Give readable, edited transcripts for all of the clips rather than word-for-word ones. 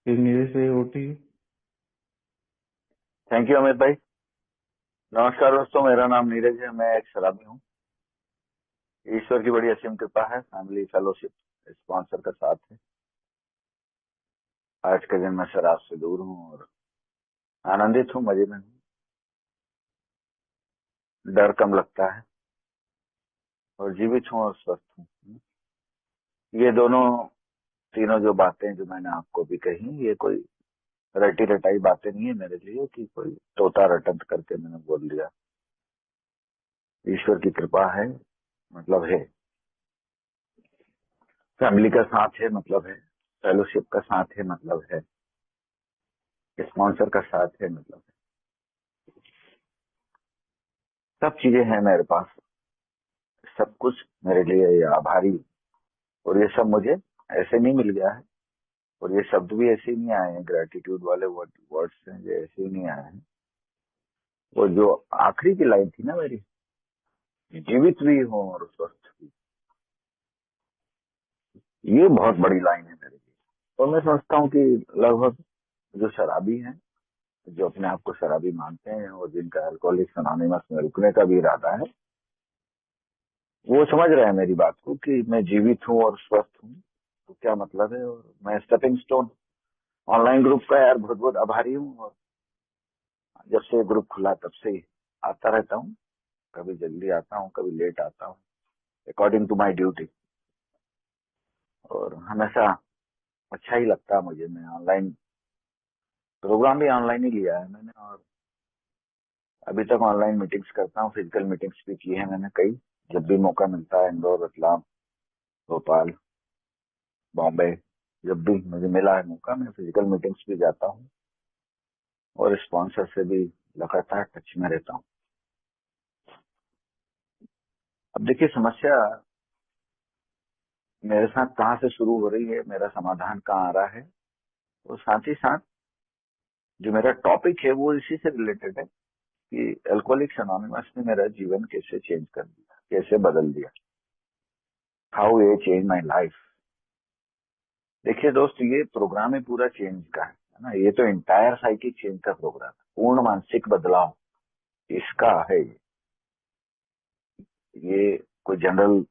फिर नीरज से OT. Thank you Amit भाई। नमस्कार दोस्तों, मेरा नाम नीरज है। मैं एक शराबी हूँ। ईश्वर की बड़ी असीम कृपा है, फैमिली फेलोशिप स्पॉन्सर का साथ है। आज के दिन मैं शराब से दूर हूँ और आनंदित हूँ, मजे में हूँ। डर कम लगता है और जीवित हूँ और स्वस्थ हूँ। ये दोनों तीनों जो बातें जो मैंने आपको भी कही, ये कोई रटी रटाई बातें नहीं है मेरे लिए कि कोई तोता रटंत करके मैंने बोल दिया। ईश्वर की कृपा है, मतलब है। फैमिली का साथ है, मतलब है। फेलोशिप का साथ है, मतलब है। स्पॉन्सर का साथ है, मतलब है। सब चीजें हैं मेरे पास। सब कुछ मेरे लिए ये आभारी। और ये सब मुझे ऐसे नहीं मिल गया है। और ये शब्द भी ऐसे ही नहीं आए हैं, ग्रेटिट्यूड वाले वर्ड्स हैं, ये ऐसे ही नहीं आए हैं। वो जो आखिरी की लाइन थी ना मेरी, जीवित भी हूँ और स्वस्थ भी, ये बहुत बड़ी लाइन है मेरे लिए। और मैं समझता हूँ कि लगभग जो शराबी हैं, जो अपने आप को शराबी मानते हैं और जिनका अल्कोहलिक्स अनोनिमस में रुकने का भी इरादा है, वो समझ रहे हैं मेरी बात को कि मैं जीवित हूँ और स्वस्थ हूँ तो क्या मतलब है। और मैं स्टेपिंग स्टोन ऑनलाइन ग्रुप का यार बहुत बहुत आभारी हूँ। और जब से ग्रुप खुला तब से ही आता रहता हूँ। कभी जल्दी आता हूँ, कभी लेट आता हूँ, अकॉर्डिंग टू माई ड्यूटी। और हमेशा अच्छा ही लगता है मुझे। मैं ऑनलाइन प्रोग्राम भी ऑनलाइन ही लिया है मैंने। और अभी तक ऑनलाइन मीटिंग्स करता हूँ, फिजिकल मीटिंग्स भी की है मैंने कई। जब भी मौका मिलता है, इंदौर, रतलाम, भोपाल, बॉम्बे, जब भी मुझे मिला है मौका, मैं फिजिकल मीटिंग्स भी जाता हूँ। और स्पॉन्सर से भी लगातार टच में रहता हूँ। अब देखिए, समस्या मेरे साथ कहाँ से शुरू हो रही है, मेरा समाधान कहाँ आ रहा है। और साथ ही साथ जो मेरा टॉपिक है वो इसी से रिलेटेड है कि अल्कोहलिक्स अनोनिमस ने मेरा जीवन कैसे चेंज कर दिया, कैसे बदल दिया। हाउ ये चेंज माई लाइफ। देखिए दोस्त, ये प्रोग्राम ही पूरा चेंज का है ना। ये तो इंटायर साइकिक चेंज का प्रोग्राम है, पूर्ण मानसिक बदलाव इसका है। ये कोई जनरल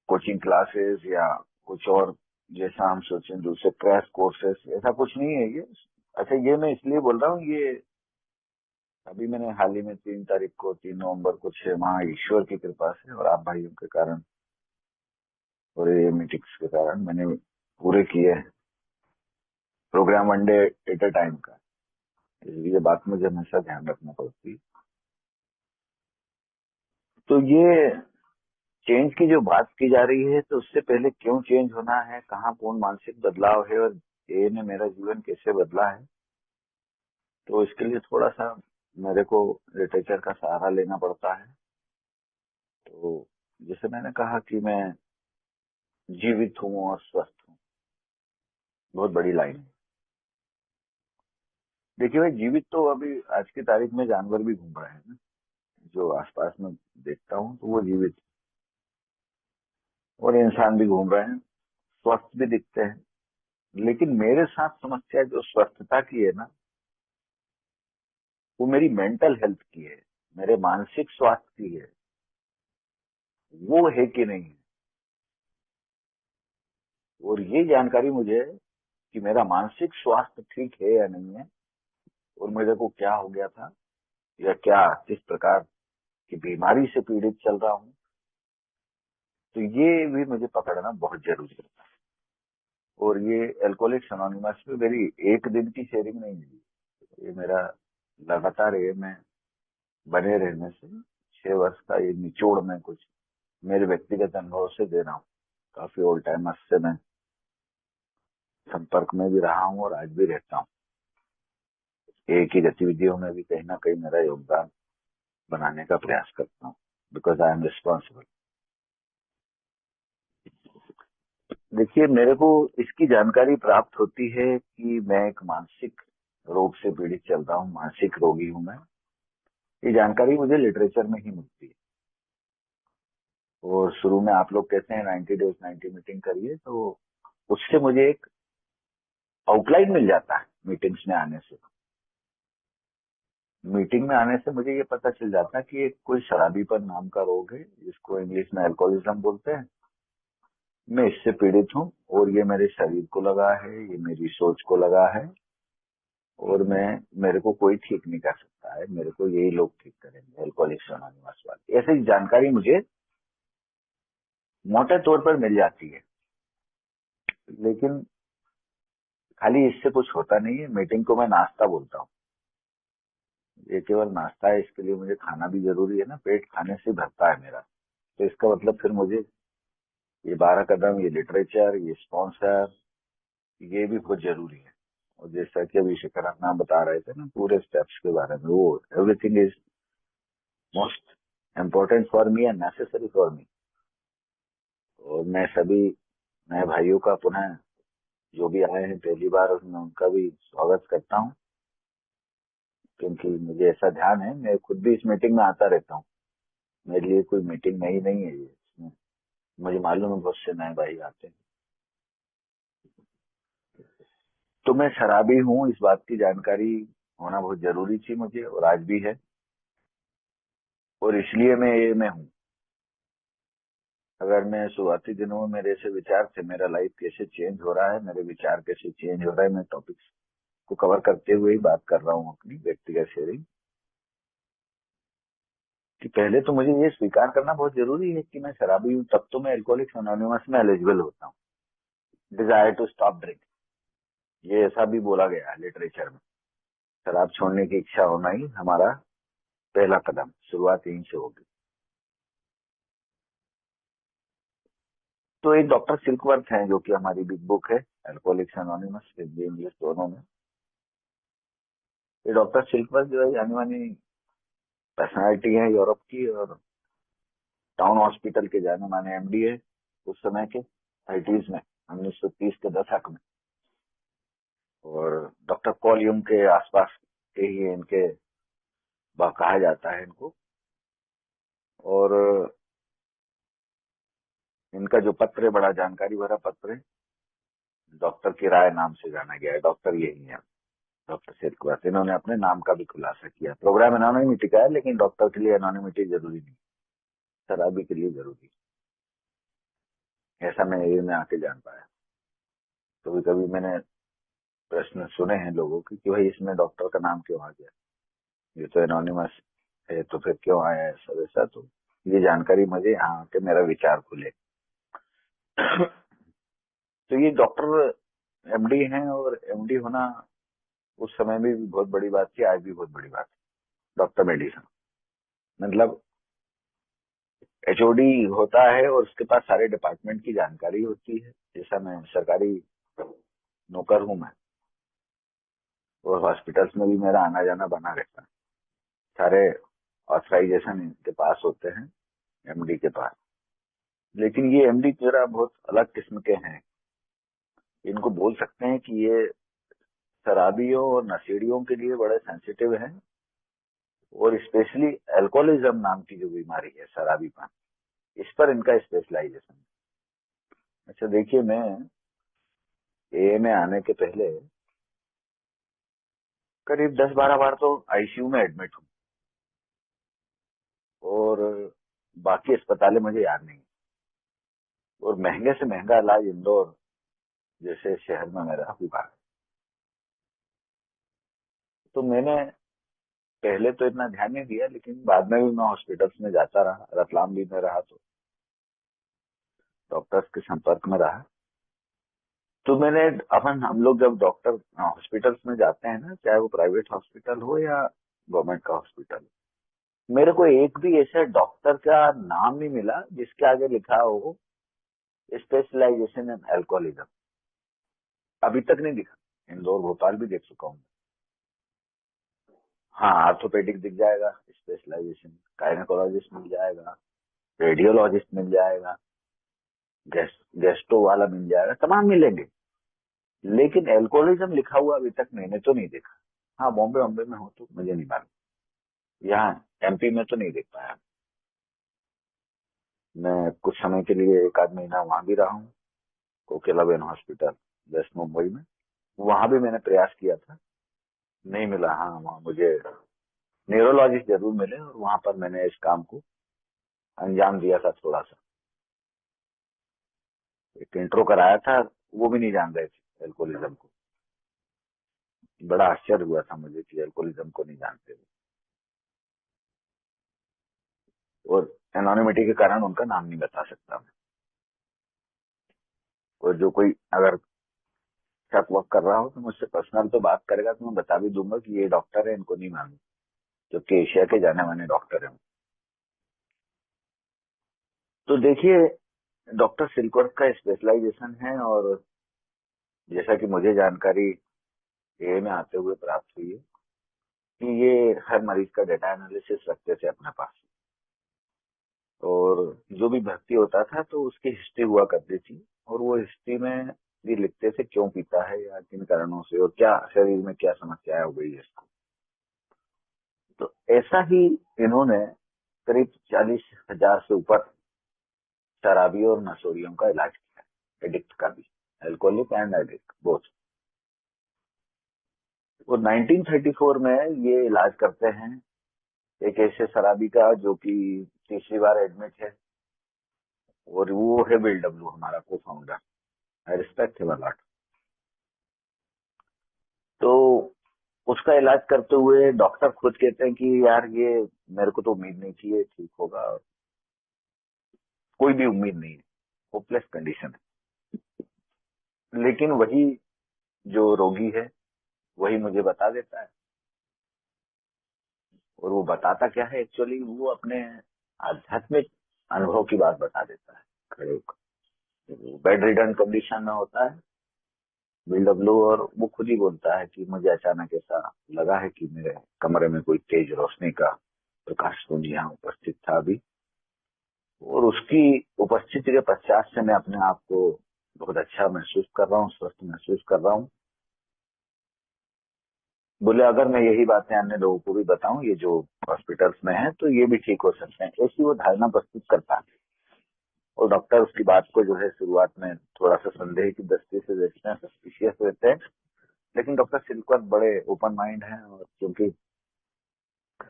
कोचिंग क्लासेस या कुछ और जैसा हम सोचें दूसरे क्रैश कोर्सेस, ऐसा कुछ नहीं है ये। अच्छा, ये मैं इसलिए बोल रहा हूँ, ये अभी मैंने हाल ही में 3 तारीख को, 3 नवंबर को 6 माह ईश्वर की कृपा से और आप भाइयों के कारण और ये मीटिंग्स के कारण मैंने पूरे किए हैं program, 1 day at a time का। ये बात मुझे हमेशा ध्यान रखना पड़ती है। तो ये चेंज की जो बात की जा रही है, तो उससे पहले क्यों चेंज होना है, कहाँ पूर्ण मानसिक बदलाव है और ये ने मेरा जीवन कैसे बदला है। तो इसके लिए थोड़ा सा मेरे को लिटरेचर का सहारा लेना पड़ता है। तो जैसे मैंने कहा कि मैं जीवित हूँ और स्वस्थ हूँ, बहुत बड़ी लाइन है। देखिए भाई, जीवित तो अभी आज की तारीख में जानवर भी घूम रहे हैं ना, जो आसपास में देखता हूँ तो वो जीवित। और इंसान भी घूम रहे हैं, स्वस्थ भी दिखते हैं। लेकिन मेरे साथ समस्या जो स्वस्थता की है ना, वो मेरी मेंटल हेल्थ की है, मेरे मानसिक स्वास्थ्य की है। वो है कि नहीं है। और ये जानकारी मुझे है कि मेरा मानसिक स्वास्थ्य ठीक है या नहीं है, और मेरे को क्या हो गया था या क्या किस प्रकार की बीमारी से पीड़ित चल रहा हूँ, तो ये भी मुझे पकड़ना बहुत जरूरी है। और ये एल्कोहलिक्स अनोनिमस में मेरी एक दिन की शेयरिंग नहीं है, ये मेरा लगातार ये मैं बने रहने से 6 वर्ष का ये निचोड़ में कुछ मेरे व्यक्तिगत अनुभव से दे रहा हूँ। काफी ओल्ड टाइमर्स से मैं संपर्क में भी रहा हूँ और आज भी रहता हूँ। एक ही गतिविधियों में भी कहीं ना कहीं मेरा योगदान बनाने का प्रयास करता हूँ, बिकॉज आई एम रिस्पॉन्सिबल। देखिए, मेरे को इसकी जानकारी प्राप्त होती है कि मैं एक मानसिक रोग से पीड़ित चल रहा हूँ, मानसिक रोगी हूँ मैं। ये जानकारी मुझे लिटरेचर में ही मिलती है। और शुरू में आप लोग कहते हैं 90 डेज 90 मीटिंग करिए, तो उससे मुझे एक आउटलाइन मिल जाता है मीटिंग्स में आने से। मीटिंग में आने से मुझे ये पता चल जाता है कि एक कोई शराबीपन नाम का रोग है, जिसको इंग्लिश में अल्कोहलिज्म बोलते हैं। मैं इससे पीड़ित हूँ और ये मेरे शरीर को लगा है, ये मेरी सोच को लगा है, और मेरे को कोई ठीक नहीं कर सकता है, मेरे को यही लोग ठीक करेंगे, अल्कोहलिक्स अनोनिमस वाले। ऐसी जानकारी मुझे मोटे तौर पर मिल जाती है, लेकिन खाली इससे कुछ होता नहीं है। मीटिंग को मैं नाश्ता बोलता हूँ। ये केवल नाश्ता है, इसके लिए मुझे खाना भी जरूरी है ना, पेट खाने से भरता है मेरा। तो इसका मतलब फिर मुझे ये 12 कदम, ये लिटरेचर, ये स्पॉन्सर, ये भी बहुत जरूरी है। और जैसा कि अभी शिखर नाम बता रहे थे ना पूरे स्टेप्स के बारे में, वो everything is most important for me and necessary for me. और मैं सभी नए भाइयों का पुनः, जो भी आए हैं पहली बार, मैं उनका भी स्वागत करता हूँ, क्योंकि मुझे ऐसा ध्यान है, मैं खुद भी इस मीटिंग में आता रहता हूँ। मेरे लिए कोई मीटिंग नई नहीं है ये, इसमें मुझे मालूम है बहुत से नए भाई आते हैं। तो मैं शराबी हूँ, इस बात की जानकारी होना बहुत जरूरी थी मुझे, और आज भी है, और इसलिए मैं ये में हूँ। अगर मैं शुरुआती दिनों में मेरे से विचार थे, मेरा लाइफ कैसे चेंज हो रहा है, मेरे विचार कैसे चेंज हो रहा है, मैं टॉपिक्स को कवर करते हुए ही बात कर रहा हूँ अपनी व्यक्तिगत शेयरिंग, कि पहले तो मुझे ये स्वीकार करना बहुत जरूरी है कि मैं शराबी हूँ, तब तो मैं अल्कोहलिक्स अनोनिमस में एलिजिबल होता हूँ। डिजायर टू स्टॉप ड्रिंक, ये ऐसा भी बोला गया है लिटरेचर में। शराब छोड़ने की इच्छा होना ही हमारा पहला कदम, शुरुआत यहीं से होगी। तो एक डॉक्टर सिल्कवर्थ हैं, जो कि हमारी बिग बुक है, अल्कोहलिक्स अनोनिमस, हिंदी इंग्लिश दोनों में। ये डॉक्टर सिल्कवर्थ जो है जानी मानी पर्सनैलिटी है यूरोप की, और टाउन हॉस्पिटल के जाने माने एमडी है उस समय के 30s में, 1930 के दशक में। और डॉक्टर पॉल यूंग के आसपास के ही इनके कहा जाता है इनको। और इनका जो पत्र है, बड़ा जानकारी भरा पत्र है, डॉक्टर की राय नाम से जाना गया है। डॉक्टर यही है, डॉक्टर सिल्कवर्थ। इन्होंने अपने नाम का भी खुलासा किया। प्रोग्राम एनोनिमिटी का है, लेकिन डॉक्टर के लिए एनोनिमिटी जरूरी नहीं, शराबी के लिए जरूरी, ऐसा मैं ये में आके जान पाया। कभी कभी मैंने प्रश्न सुने हैं लोगों के कि भाई इसमें डॉक्टर का नाम क्यों आ गया, ये तो एनोनिमस है, तो फिर क्यों आया ऐसा वैसा। तो ये जानकारी मुझे यहाँ आके मेरा विचार खुले। तो ये डॉक्टर एमडी हैं, और एमडी होना उस समय में भी बहुत बड़ी बात थी, आज भी बहुत बड़ी बात है। डॉक्टर मेडिसन मतलब एचओडी होता है, और उसके पास सारे डिपार्टमेंट की जानकारी होती है। जैसा मैं सरकारी नौकर हूं मैं, और हॉस्पिटल्स में भी मेरा आना जाना बना रहता है। सारे ऑथराइजेशन इनके पास होते हैं, एमडी के पास। लेकिन ये एमडी जरा बहुत अलग किस्म के हैं। इनको बोल सकते हैं कि ये शराबियों और नशेड़ियों के लिए बड़े सेंसिटिव हैं, और स्पेशली अल्कोहलिज्म नाम की जो बीमारी है, शराबीपन, इस पर इनका स्पेशलाइजेशन है। अच्छा देखिए, मैं ए में आने के पहले करीब 10-12 बार तो आईसीयू में एडमिट हूँ, और बाकी अस्पतालें मुझे याद नहीं। और महंगे से महंगा इलाज इंदौर जैसे शहर में मेरा हुआ है। तो मैंने पहले तो इतना ध्यान नहीं दिया, लेकिन बाद में भी मैं हॉस्पिटल्स में जाता रहा, रतलाम भी में रहा तो डॉक्टर्स के संपर्क में रहा। तो मैंने, अपन हम लोग जब डॉक्टर हॉस्पिटल्स में जाते हैं ना, चाहे वो प्राइवेट हॉस्पिटल हो या गवर्नमेंट का हॉस्पिटल, मेरे को एक भी ऐसे डॉक्टर का नाम नहीं मिला जिसके आगे लिखा हो स्पेशलाइजेशन इन अल्कोहलिज्म। अभी तक नहीं दिखा। इंदौर भोपाल भी देख चुका हूँ। हाँ, ऑर्थोपेडिक दिख जाएगा, स्पेशलाइजेशन गायनेकोलॉजिस्ट मिल जाएगा, रेडियोलॉजिस्ट मिल जाएगा, गेस्टो वाला मिल जाएगा, तमाम मिलेंगे। लेकिन एल्कोहलिज्म लिखा हुआ अभी तक मैंने तो नहीं देखा। हाँ, बॉम्बे बॉम्बे में हो तो मुझे नहीं मालूम, यहाँ एमपी में तो नहीं देख पाया। मैं कुछ समय के लिए 1 आध महीना वहां भी रहा हूँ, कोकिलाबेन हॉस्पिटल वेस्ट मुंबई में। वहां भी मैंने प्रयास किया था, नहीं मिला। हाँ, वहाँ मुझे न्यूरोलॉजिस्ट जरूर मिले और वहां पर मैंने इस काम को अंजाम दिया था थोड़ा सा। एक इंट्रो कराया था, वो भी नहीं जान रहे थे एल्कोहलिज्म को। बड़ा आश्चर्य हुआ था मुझे कि एल्कोहलिज्म को नहीं जानते वो। और एनोनिमिटी के कारण उनका नाम नहीं बता सकता मैं। और जो कोई अगर शक वक कर रहा हो तो मुझसे पर्सनल तो बात करेगा तो मैं बता भी दूंगा कि ये डॉक्टर है, इनको नहीं मालूम, जबकि एशिया के जाने माने डॉक्टर है। तो देखिए, डॉक्टर सिलकवर्थ का स्पेशलाइजेशन है, और जैसा कि मुझे जानकारी ए में आते हुए प्राप्त हुई है कि ये हर मरीज का डेटा एनालिसिस रखते थे अपने पास। और जो भी भर्ती होता था तो उसकी हिस्ट्री हुआ करती थी, और वो हिस्ट्री में ये लिखते थे क्यों पीता है या किन कारणों से, और क्या शरीर में क्या समस्या हो गई है इसको। तो ऐसा ही इन्होंने करीब 40,000 से ऊपर शराबियों और नशोरियों का इलाज किया है, एडिक्ट का भी, एल्कोहलिक एंड एडिक्ट बोथ। और 1934 में ये इलाज करते हैं एक ऐसे शराबी का जो कि तीसरी बार एडमिट है, और वो है बिल डब्ल्यू, हमारा को founder. I respect him a lot. तो उसका इलाज करते हुए डॉक्टर खुद कहते हैं कि यार ये मेरे को तो उम्मीद नहीं थी ये ठीक होगा, कोई भी उम्मीद नहीं है, होपलेस कंडीशन है। लेकिन वही जो रोगी है वही मुझे बता देता है, और वो बताता क्या है एक्चुअली, वो अपने आध्यात्मिक अनुभव की बात बता देता है खड़े होकर। बेड रिडन कंडीशन में होता है बिल डब्ल्यू, और वो खुद ही बोलता है कि मुझे अचानक ऐसा लगा है कि मेरे कमरे में कोई तेज रोशनी का प्रकाश तो यहाँ उपस्थित था अभी, और उसकी उपस्थिति के पश्चात से मैं अपने आप को बहुत अच्छा महसूस कर रहा हूँ, स्वस्थ महसूस कर रहा हूँ। बोले अगर मैं यही बातें अन्य लोगों को भी बताऊं, ये जो हॉस्पिटल्स में है, तो ये भी ठीक हो सकते हैं, ऐसी वो धारणा प्रस्तुत करता है। और डॉक्टर उसकी बात को जो है शुरुआत में थोड़ा सा संदेह की दृष्टि से देखते हैं, सस्पिशियस रहते हैं। लेकिन डॉक्टर सिलकवर्थ बड़े ओपन माइंड हैं, और क्योंकि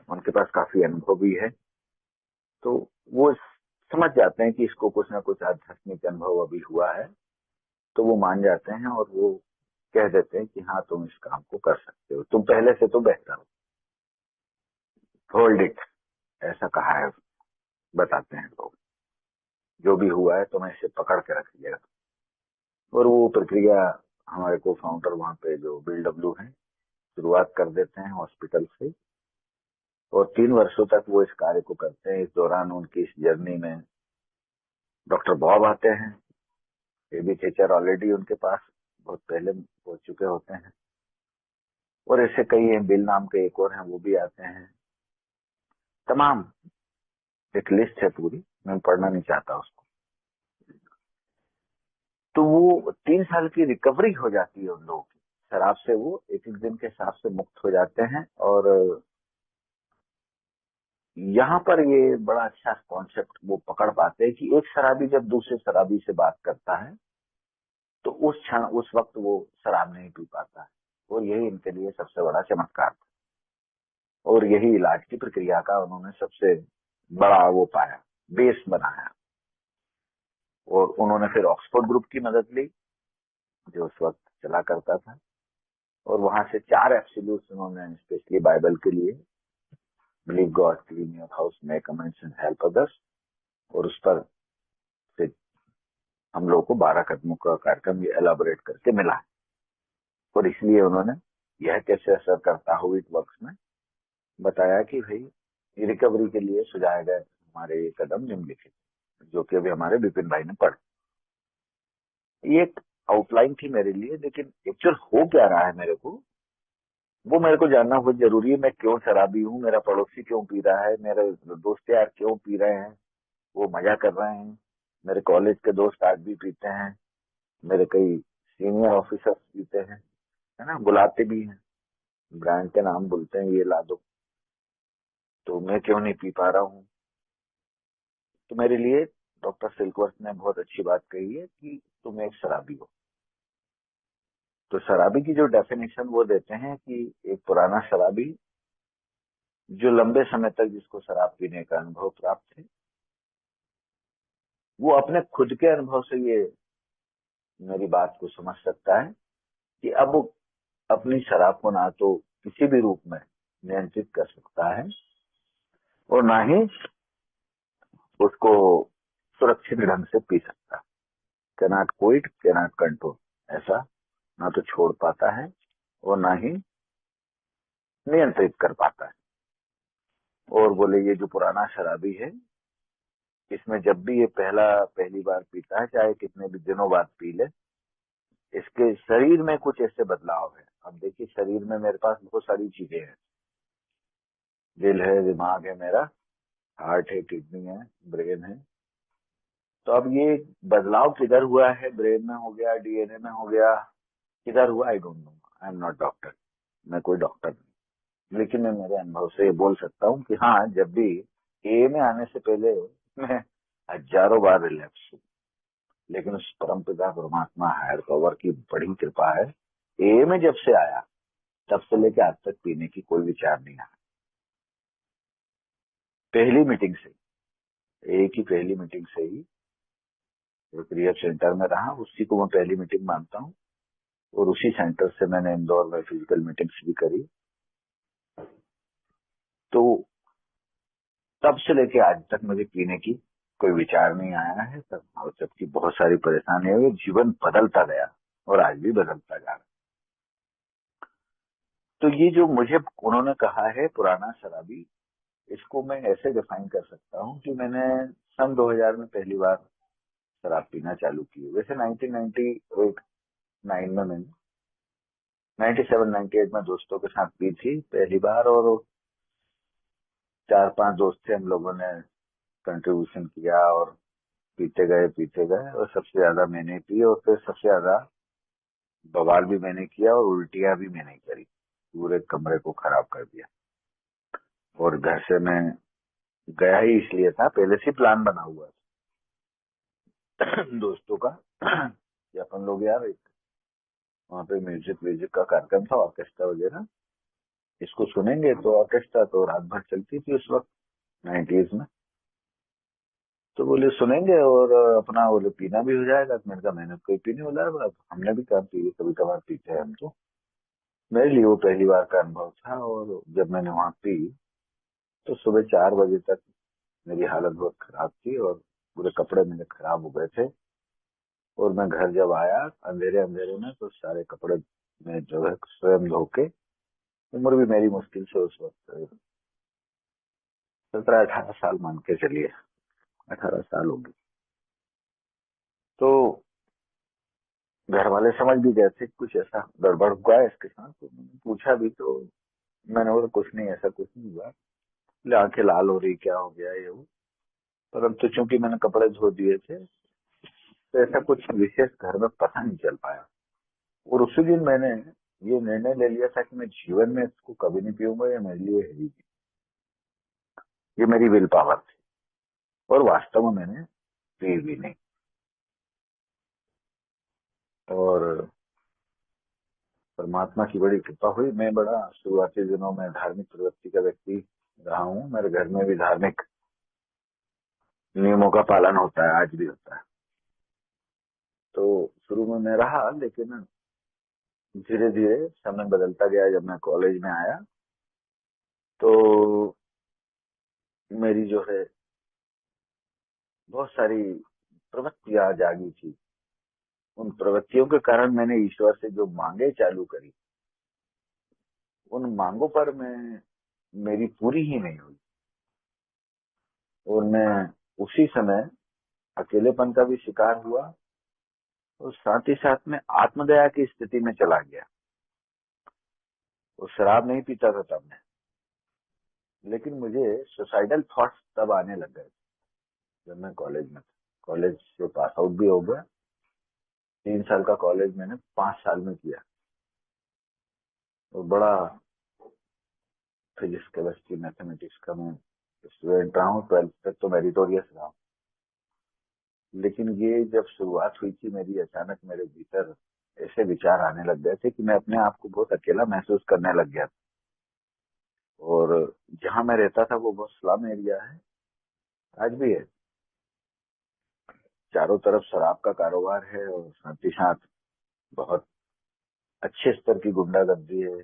उनके पास काफी अनुभव भी है, तो वो समझ जाते हैं कि इसको कुछ ना कुछ आध्यात्मिक अनुभव अभी हुआ है। तो वो मान जाते हैं, और वो कह देते हैं कि हाँ तुम इस काम को कर सकते हो, तुम पहले से तो बेहतर हो, होल्ड इट, ऐसा कहा है, बताते हैं लोग। जो भी हुआ है तुम्हें इसे पकड़ के रखिएगा। और वो प्रक्रिया हमारे को फाउंडर वहाँ पे जो बिल डब्ल्यू है शुरुआत कर देते हैं हॉस्पिटल से, और 3 वर्षों तक वो इस कार्य को करते हैं। इस दौरान उनकी इस जर्नी में डॉक्टर बॉब आते हैं, एबी टीचर ऑलरेडी उनके पास बहुत पहले पहुंच चुके होते हैं, और ऐसे कई हैं, बिल नाम के एक और हैं, वो भी आते हैं। तमाम एक लिस्ट है पूरी, मैं पढ़ना नहीं चाहता उसको। तो वो 3 साल की रिकवरी हो जाती है उन लोगों की शराब से, वो एक एक दिन के हिसाब से मुक्त हो जाते हैं। और यहाँ पर ये बड़ा अच्छा कॉन्सेप्ट वो पकड़ पाते हैं कि एक शराबी जब दूसरे शराबी से बात करता है तो उस क्षण उस वक्त वो शराब नहीं पी पाता है, और यही इनके लिए सबसे बड़ा चमत्कार था। और यही इलाज की प्रक्रिया का उन्होंने सबसे बड़ा वो पाया, बेस बनाया। और उन्होंने फिर ऑक्सफोर्ड ग्रुप की मदद ली जो उस वक्त चला करता था, और वहां से 4 एब्सोल्यूट्स उन्होंने स्पेशली बाइबल के लिए, believe God, clean your house, make amends and help others, और उस पर से हम लोग को 12 कदमों का कार्यक्रम ये एलाबोरेट करके मिला है। और इसलिए उन्होंने यह कैसे असर करता हो इट वर्क्स में बताया कि भाई रिकवरी के लिए सुझाए गए हमारे ये कदम निम्नलिखित, जो कि अभी हमारे विपिन भाई ने पढ़। ये एक आउटलाइन थी मेरे लिए, लेकिन एक्चुअल हो क्या रहा है मेरे को, वो मेरे को जानना बहुत जरूरी है। मैं क्यों शराबी हूँ, मेरा पड़ोसी क्यों पी रहा है, मेरे दोस्त यार क्यों पी रहे हैं, वो मजा कर रहे हैं, मेरे कॉलेज के दोस्त आज भी पीते हैं, मेरे कई सीनियर ऑफिसर्स पीते हैं, है ना, बुलाते भी हैं, ब्रांड के नाम बोलते हैं ये ला दो, तो मैं क्यों नहीं पी पा रहा हूँ। तो मेरे लिए डॉक्टर सिल्कवर्थ ने बहुत अच्छी बात कही है कि तुम एक शराबी हो, तो शराबी की जो डेफिनेशन वो देते हैं कि एक पुराना शराबी जो लंबे समय तक जिसको शराब पीने का अनुभव प्राप्त है, वो अपने खुद के अनुभव से ये मेरी बात को समझ सकता है कि अब वो अपनी शराब को ना तो किसी भी रूप में नियंत्रित कर सकता है और ना ही उसको सुरक्षित ढंग से पी सकता है। कैनॉट क्विट, कैनॉट कंट्रोल, ऐसा ना तो छोड़ पाता है और ना ही नियंत्रित कर पाता है। और बोले ये जो पुराना शराबी है, इसमें जब भी ये पहली बार पीता है, चाहे कितने भी दिनों बाद पी ले, इसके शरीर में कुछ ऐसे बदलाव है। अब देखिए, शरीर में मेरे पास बहुत सारी चीजें हैं, दिल है, दिमाग है मेरा, हार्ट है, किडनी है, ब्रेन है। तो अब ये बदलाव किधर हुआ है, ब्रेन में हो गया, डीएनए में हो गया, किधर हुआ, I don't know. I am not doctor, मैं कोई डॉक्टर नहीं, लेकिन मैं मेरे अनुभव से ये बोल सकता हूँ कि हाँ, जब भी ए में आने से पहले मैं हजारों बार रिलैप्स हूँ, लेकिन उस परमपिता परमात्मा हायर पावर की बड़ी कृपा है, ए में जब से आया तब से लेके आज तक पीने की कोई विचार नहीं आया। पहली मीटिंग से, ए की पहली मीटिंग से ही एक रिहब सेंटर में रहा, उसी को मैं पहली मीटिंग मानता हूँ। और उसी सेंटर से मैंने इंदौर में फिजिकल मीटिंग्स भी करी। तो तब से लेके आज तक मुझे पीने की कोई विचार नहीं आया है। तब और जबकि बहुत सारी परेशानी हुई, जीवन बदलता गया और आज भी बदलता जा रहा है। तो ये जो मुझे उन्होंने कहा है पुराना शराबी, इसको मैं ऐसे डिफाइन कर सकता हूँ कि मैंने सन 2000 में पहली बार शराब पीना चालू की। वैसे 1998 में मैंने 97 98 में दोस्तों के साथ पी थी पहली बार, और 4 5 दोस्त थे, हम लोगों ने कंट्रीब्यूशन किया और पीते गए और सबसे ज्यादा मैंने पी, और फिर सबसे ज्यादा बवाल भी मैंने किया और उल्टियां भी मैंने करी, पूरे कमरे को खराब कर दिया। और घर से मैं गया ही इसलिए था, पहले से प्लान बना हुआ था दोस्तों का कि अपन लोग यार एक वहाँ पे म्यूजिक व्यूजिक का कार्यक्रम था, ऑर्केस्ट्रा वगैरह, इसको सुनेंगे। तो ऑर्केस्ट्रा तो रात भर चलती थी उस वक्त, 90s में। तो बोले सुनेंगे और अपना बोले पीना भी हो जाएगा। तो मैंने कहा मैंने तो कोई पीने वाला है, बोला हमने भी कहा पी, कभी कभार पीते हैं हम तो। मेरे लिए वो पहली बार का अनुभव था। और जब मैंने वहां पी तो सुबह 4 बजे तक मेरी हालत बहुत खराब थी और पूरे कपड़े मेरे खराब हो गए थे। और मैं घर जब आया अंधेरे अंधेरे में, तो सारे कपड़े मैं जो है स्वयं धो के, उम्र भी मेरी मुश्किल से उस वक्त 17 18 साल मान के चलिए, 18 साल होगी। तो घर वाले समझ भी गए थे कुछ ऐसा गड़बड़ हुआ है इसके साथ। तो मैंने पूछा भी, तो मैंने बोला कुछ नहीं, ऐसा कुछ नहीं हुआ। बोले आंखें लाल हो रही, क्या हो गया ये वो। परंतु चूंकि मैंने कपड़े धो दिए थे, तो ऐसा कुछ विशेष घर में पता नहीं चल पाया। और उसी दिन मैंने ये निर्णय ले लिया था कि मैं जीवन में इसको कभी नहीं पीऊंगा, ये मेरे लिए है ही नहीं। ये मेरी विल पावर थी, और वास्तव में मैंने पी भी नहीं। और परमात्मा की बड़ी कृपा हुई। मैं बड़ा शुरुआती दिनों में धार्मिक प्रवृत्ति का व्यक्ति रहा हूँ। मेरे घर में भी धार्मिक नियमों का पालन होता है, आज भी होता है। तो शुरू में मैं रहा, लेकिन धीरे धीरे समय बदलता गया। जब मैं कॉलेज में आया तो मेरी जो है बहुत सारी प्रवृत्तियां जागी थी। उन प्रवृत्तियों के कारण मैंने ईश्वर से जो मांगे चालू करी, उन मांगों पर मैं मेरी पूरी ही नहीं हुई। और मैं उसी समय अकेलेपन का भी शिकार हुआ, और साथ ही साथ में आत्मदया की स्थिति में चला गया। और शराब नहीं पीता था तब मैं, लेकिन मुझे सुसाइडल थॉट्स तब आने लग गए जब मैं कॉलेज में था। कॉलेज से पास आउट भी हो गया। 3 साल का कॉलेज मैंने 5 साल में किया। और बड़ा फिजिक्स केमिस्ट्री मैथमेटिक्स का मैं स्टूडेंट रहा हूँ, 12th तक तो मेरिटोरियस रहा हूँ। लेकिन ये जब शुरुआत हुई थी मेरी, अचानक मेरे भीतर ऐसे विचार आने लग गए थे कि मैं अपने आप को बहुत अकेला महसूस करने लग गया था। और जहाँ मैं रहता था वो बहुत स्लम एरिया है, आज भी है। चारों तरफ शराब का कारोबार है और साथ ही साथ बहुत अच्छे स्तर की गुंडागर्दी है।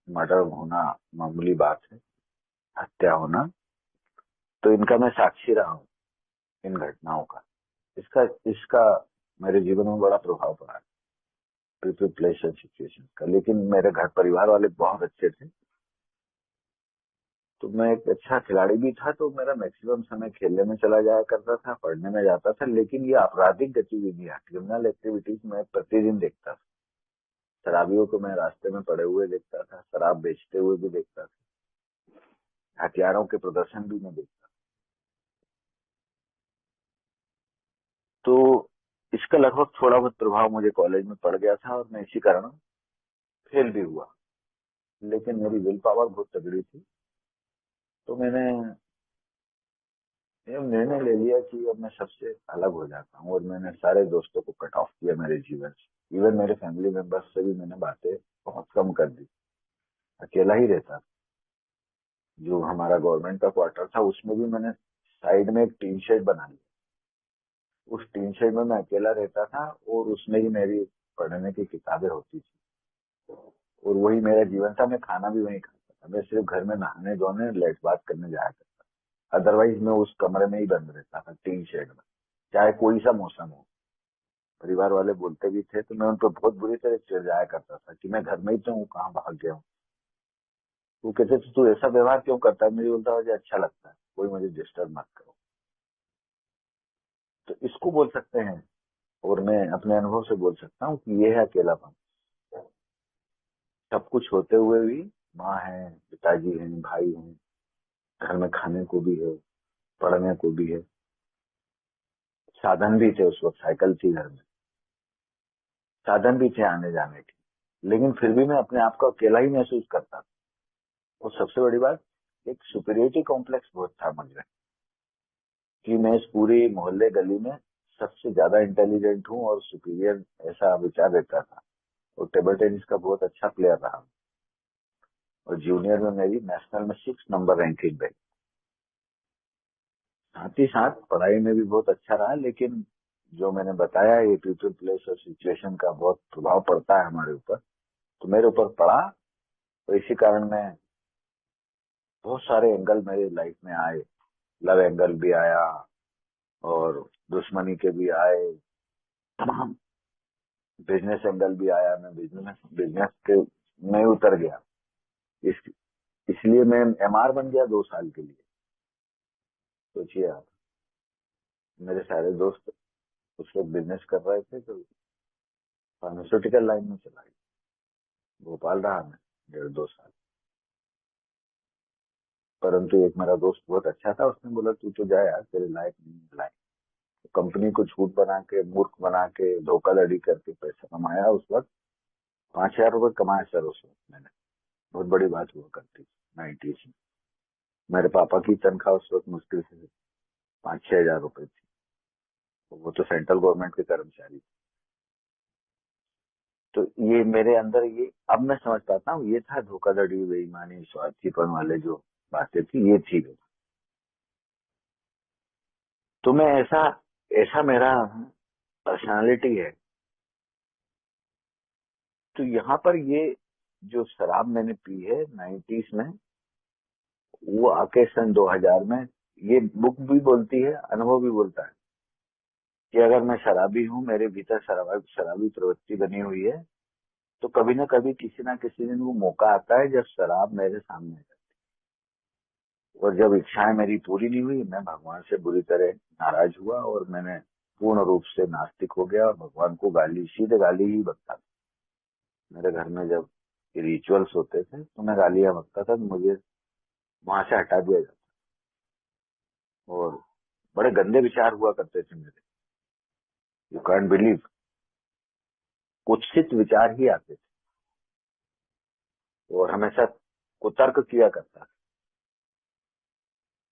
मर्डर होना मामूली बात है, हत्या होना। तो इनका मैं साक्षी रहा हूँ, इन घटनाओं का। इसका इसका मेरे जीवन में बड़ा प्रभाव पड़ा है, पीपल प्लेस एंड सिचुएशन का। लेकिन मेरे घर परिवार वाले बहुत अच्छे थे। तो मैं एक अच्छा खिलाड़ी भी था, तो मेरा मैक्सिमम समय खेलने में चला जाया करता था, पढ़ने में जाता था। लेकिन ये आपराधिक गतिविधियां, क्रिमिनल एक्टिविटीज मैं प्रतिदिन देखता था। शराबियों को मैं रास्ते में पड़े हुए देखता था, शराब बेचते हुए भी देखता था, हथियारों के प्रदर्शन भी मैं देखता था। तो इसका लगभग थोड़ा बहुत प्रभाव मुझे कॉलेज में पड़ गया था और मैं इसी कारण फेल भी हुआ। लेकिन मेरी विल पावर बहुत तगड़ी थी। तो मैंने ये निर्णय ले लिया कि अब मैं सबसे अलग हो जाता हूँ, और मैंने सारे दोस्तों को कट ऑफ किया मेरे जीवन से। इवन मेरे फैमिली मेंबर्स से भी मैंने बातें बहुत कम कर दी। अकेला ही रहता था। जो हमारा गवर्नमेंट का क्वार्टर था उसमें भी मैंने साइड में एक टीन शेड बना लिया। उस टीन शेड में मैं अकेला रहता था, और उसमें ही मेरी पढ़ने की किताबें होती थी, और वही मेरा जीवन था। मैं खाना भी वहीं खाता था। मैं सिर्फ घर में नहाने धोने लेट बात करने जाया करता। अदरवाइज मैं उस कमरे में ही बंद रहता था, टीन शेड में, चाहे कोई सा मौसम हो। परिवार वाले बोलते भी थे तो मैं उन पर बहुत बुरी तरह चिढ़ जाया करता था कि मैं घर में ही तो हूँ, कहाँ भाग गया हूँ। वो कहते थे तू ऐसा व्यवहार क्यों करता है। मुझे बोलता मुझे अच्छा लगता है, कोई मुझे डिस्टर्ब मत करो। तो इसको बोल सकते हैं, और मैं अपने अनुभव से बोल सकता हूँ कि ये है अकेलापन। सब कुछ होते हुए भी माँ है, पिताजी हैं, भाई हैं, घर में खाने को भी है, पढ़ने को भी है, साधन भी थे। उस वक्त साइकिल थी घर में, साधन भी थे आने जाने के। लेकिन फिर भी मैं अपने आप को अकेला ही महसूस करता था। और सबसे बड़ी बात, एक सुपीरियरिटी कॉम्प्लेक्स बहुत था मुझे, कि मैं इस पूरी मोहल्ले गली में सबसे ज्यादा इंटेलिजेंट हूँ और सुपीरियर, ऐसा विचार रहता था। और टेबल टेनिस का बहुत अच्छा प्लेयर रहा, और जूनियर में मेरी नेशनल में 6 नंबर रैंकिंग रही। साथ ही साथ पढ़ाई में भी बहुत अच्छा रहा। लेकिन जो मैंने बताया, ये पीपल प्लेस और सिचुएशन का बहुत प्रभाव पड़ता है हमारे ऊपर, तो मेरे ऊपर पड़ा। तो इसी कारण मैं, बहुत सारे एंगल मेरी लाइफ में आए। लव एंगल भी आया, और दुश्मनी के भी आए, तमाम बिजनेस एंगल भी आया। मैं बिजनेस बिजनेस के में उतर गया। इस इसलिए मैं एमआर बन गया 2 साल के लिए। सोचिए आप, मेरे सारे दोस्त उस वक्त बिजनेस कर रहे थे, तो फार्मास्यूटिकल लाइन में चला गया। भोपाल रहा मैं 1.5-2 साल। परंतु एक मेरा दोस्त बहुत अच्छा था, उसने बोला तू तो जा यार, तेरे लायक नहीं है लायक। तो कंपनी को झूठ बना के, मूर्ख बना के, धोखाधड़ी करके पैसा कमाया। उस वक्त 5,000 रुपये कमाए सर उस वक्त मैंने। बहुत बड़ी बात हुआ करती थी 90s में। मेरे पापा की तनख्वाह उस वक्त मुश्किल से 5-6 हजार रुपए थी। तो वो तो सेंट्रल गवर्नमेंट के कर्मचारी थे। तो ये मेरे अंदर, ये अब मैं समझ पाता हूँ, ये था धोखाधड़ी, बेईमानी, स्वार्थीपन वाले जो बातें थी, ये थी। तो मैं ऐसा ऐसा मेरा पर्सनालिटी है। तो यहाँ पर ये जो शराब मैंने पी है 90s में, वो आके सन 2000 में, ये बुक भी बोलती है, अनुभव भी बोलता है, कि अगर मैं शराबी हूँ, मेरे भीतर शराबी प्रवृत्ति बनी हुई है, तो कभी ना कभी, किसी ना किसी दिन वो मौका आता है जब शराब मेरे सामने है। और जब इच्छाएं मेरी पूरी नहीं हुई, मैं भगवान से बुरी तरह नाराज हुआ, और मैंने पूर्ण रूप से नास्तिक हो गया, और भगवान को गाली, सीधे गाली ही बकता था। मेरे घर में जब रिचुअल्स होते थे तो मैं गालियां बकता था, तो मुझे वहां से हटा दिया जाता। और बड़े गंदे विचार हुआ करते थे मेरे। यू कांट बिलीव, कुत्सित विचार ही आते थे। और हमेशा कुतर्क किया करता था।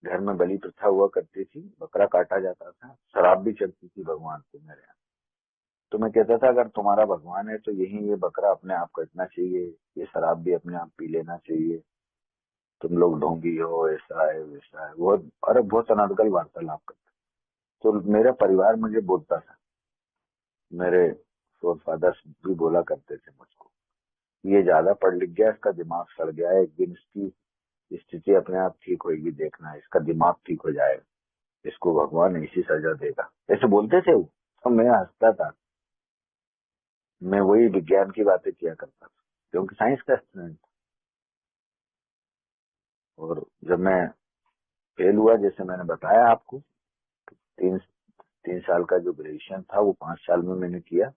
घर में बलि प्रथा हुआ करती थी, बकरा काटा जाता था, शराब भी चढ़ती थी भगवान को मेरे यहाँ। तो मैं कहता था अगर तुम्हारा भगवान है तो यही ये बकरा अपने आप कटना चाहिए, ये शराब भी अपने आप पी लेना चाहिए, तुम लोग ढोंगी हो, ऐसा है वैसा है, बहुत अरे बहुत अनर्गल वार्तालाप करते। तो मेरा परिवार मुझे बोलता था, मेरे फोर फादर्स भी बोला करते थे मुझको, ये ज्यादा पढ़ लिख गया, इसका दिमाग सड़ गया है, एक दिन इसकी स्थिति अपने आप ठीक होगी, देखना इसका दिमाग ठीक हो जाएगा, इसको भगवान ऐसी सजा देगा, ऐसे बोलते थे वो। तो मैं हंसता था, मैं वही विज्ञान की बातें किया करता था क्योंकि साइंस का स्टूडेंट। और जब मैं फेल हुआ, जैसे मैंने बताया आपको, तीन 3 साल का जो ग्रेजुएशन था वो 5 साल में मैंने किया।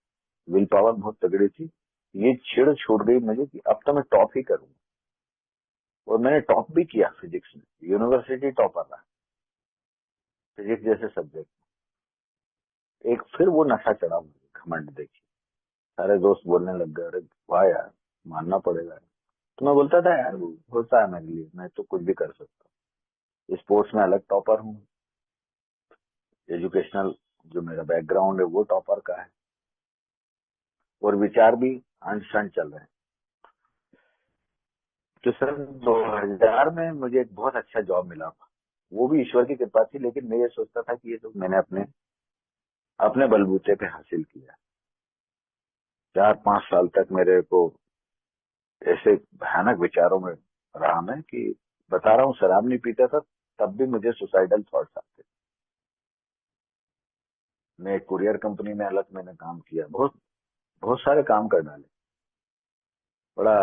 विल पावर बहुत तगड़ी थी। ये चिड़ छूट गई मुझे कि अब तो मैं टॉप ही करूंगा, और मैंने टॉप भी किया फिजिक्स में, यूनिवर्सिटी टॉपर रहा फिजिक्स जैसे सब्जेक्ट। एक फिर वो नशा चढ़ा मुझे, घमंड देखिए, सारे दोस्त बोलने लग गए, अरे वाह यार, मानना पड़ेगा। तो मैं बोलता था यार वो होता है मेरे लिए, मैं तो कुछ भी कर सकता हूँ, स्पोर्ट्स में अलग टॉपर हूँ, एजुकेशनल जो मेरा बैकग्राउंड है वो टॉपर का है, और विचार भी अंट शंट चल रहे हैं। तो सर 2000 में मुझे एक बहुत अच्छा जॉब मिला, वो भी ईश्वर की कृपा थी, लेकिन मैं ये सोचता था कि ये तो मैंने अपने अपने बलबूते पे हासिल किया। 4-5 साल तक मेरे को ऐसे भयानक विचारों में रहा मैं कि, बता रहा हूँ, शराब नहीं पीता था तब भी मुझे सुसाइडल थॉट्स आते। मैं एक कुरियर कंपनी में अलग मैंने काम किया, बहुत बहुत सारे काम कर डाले, बड़ा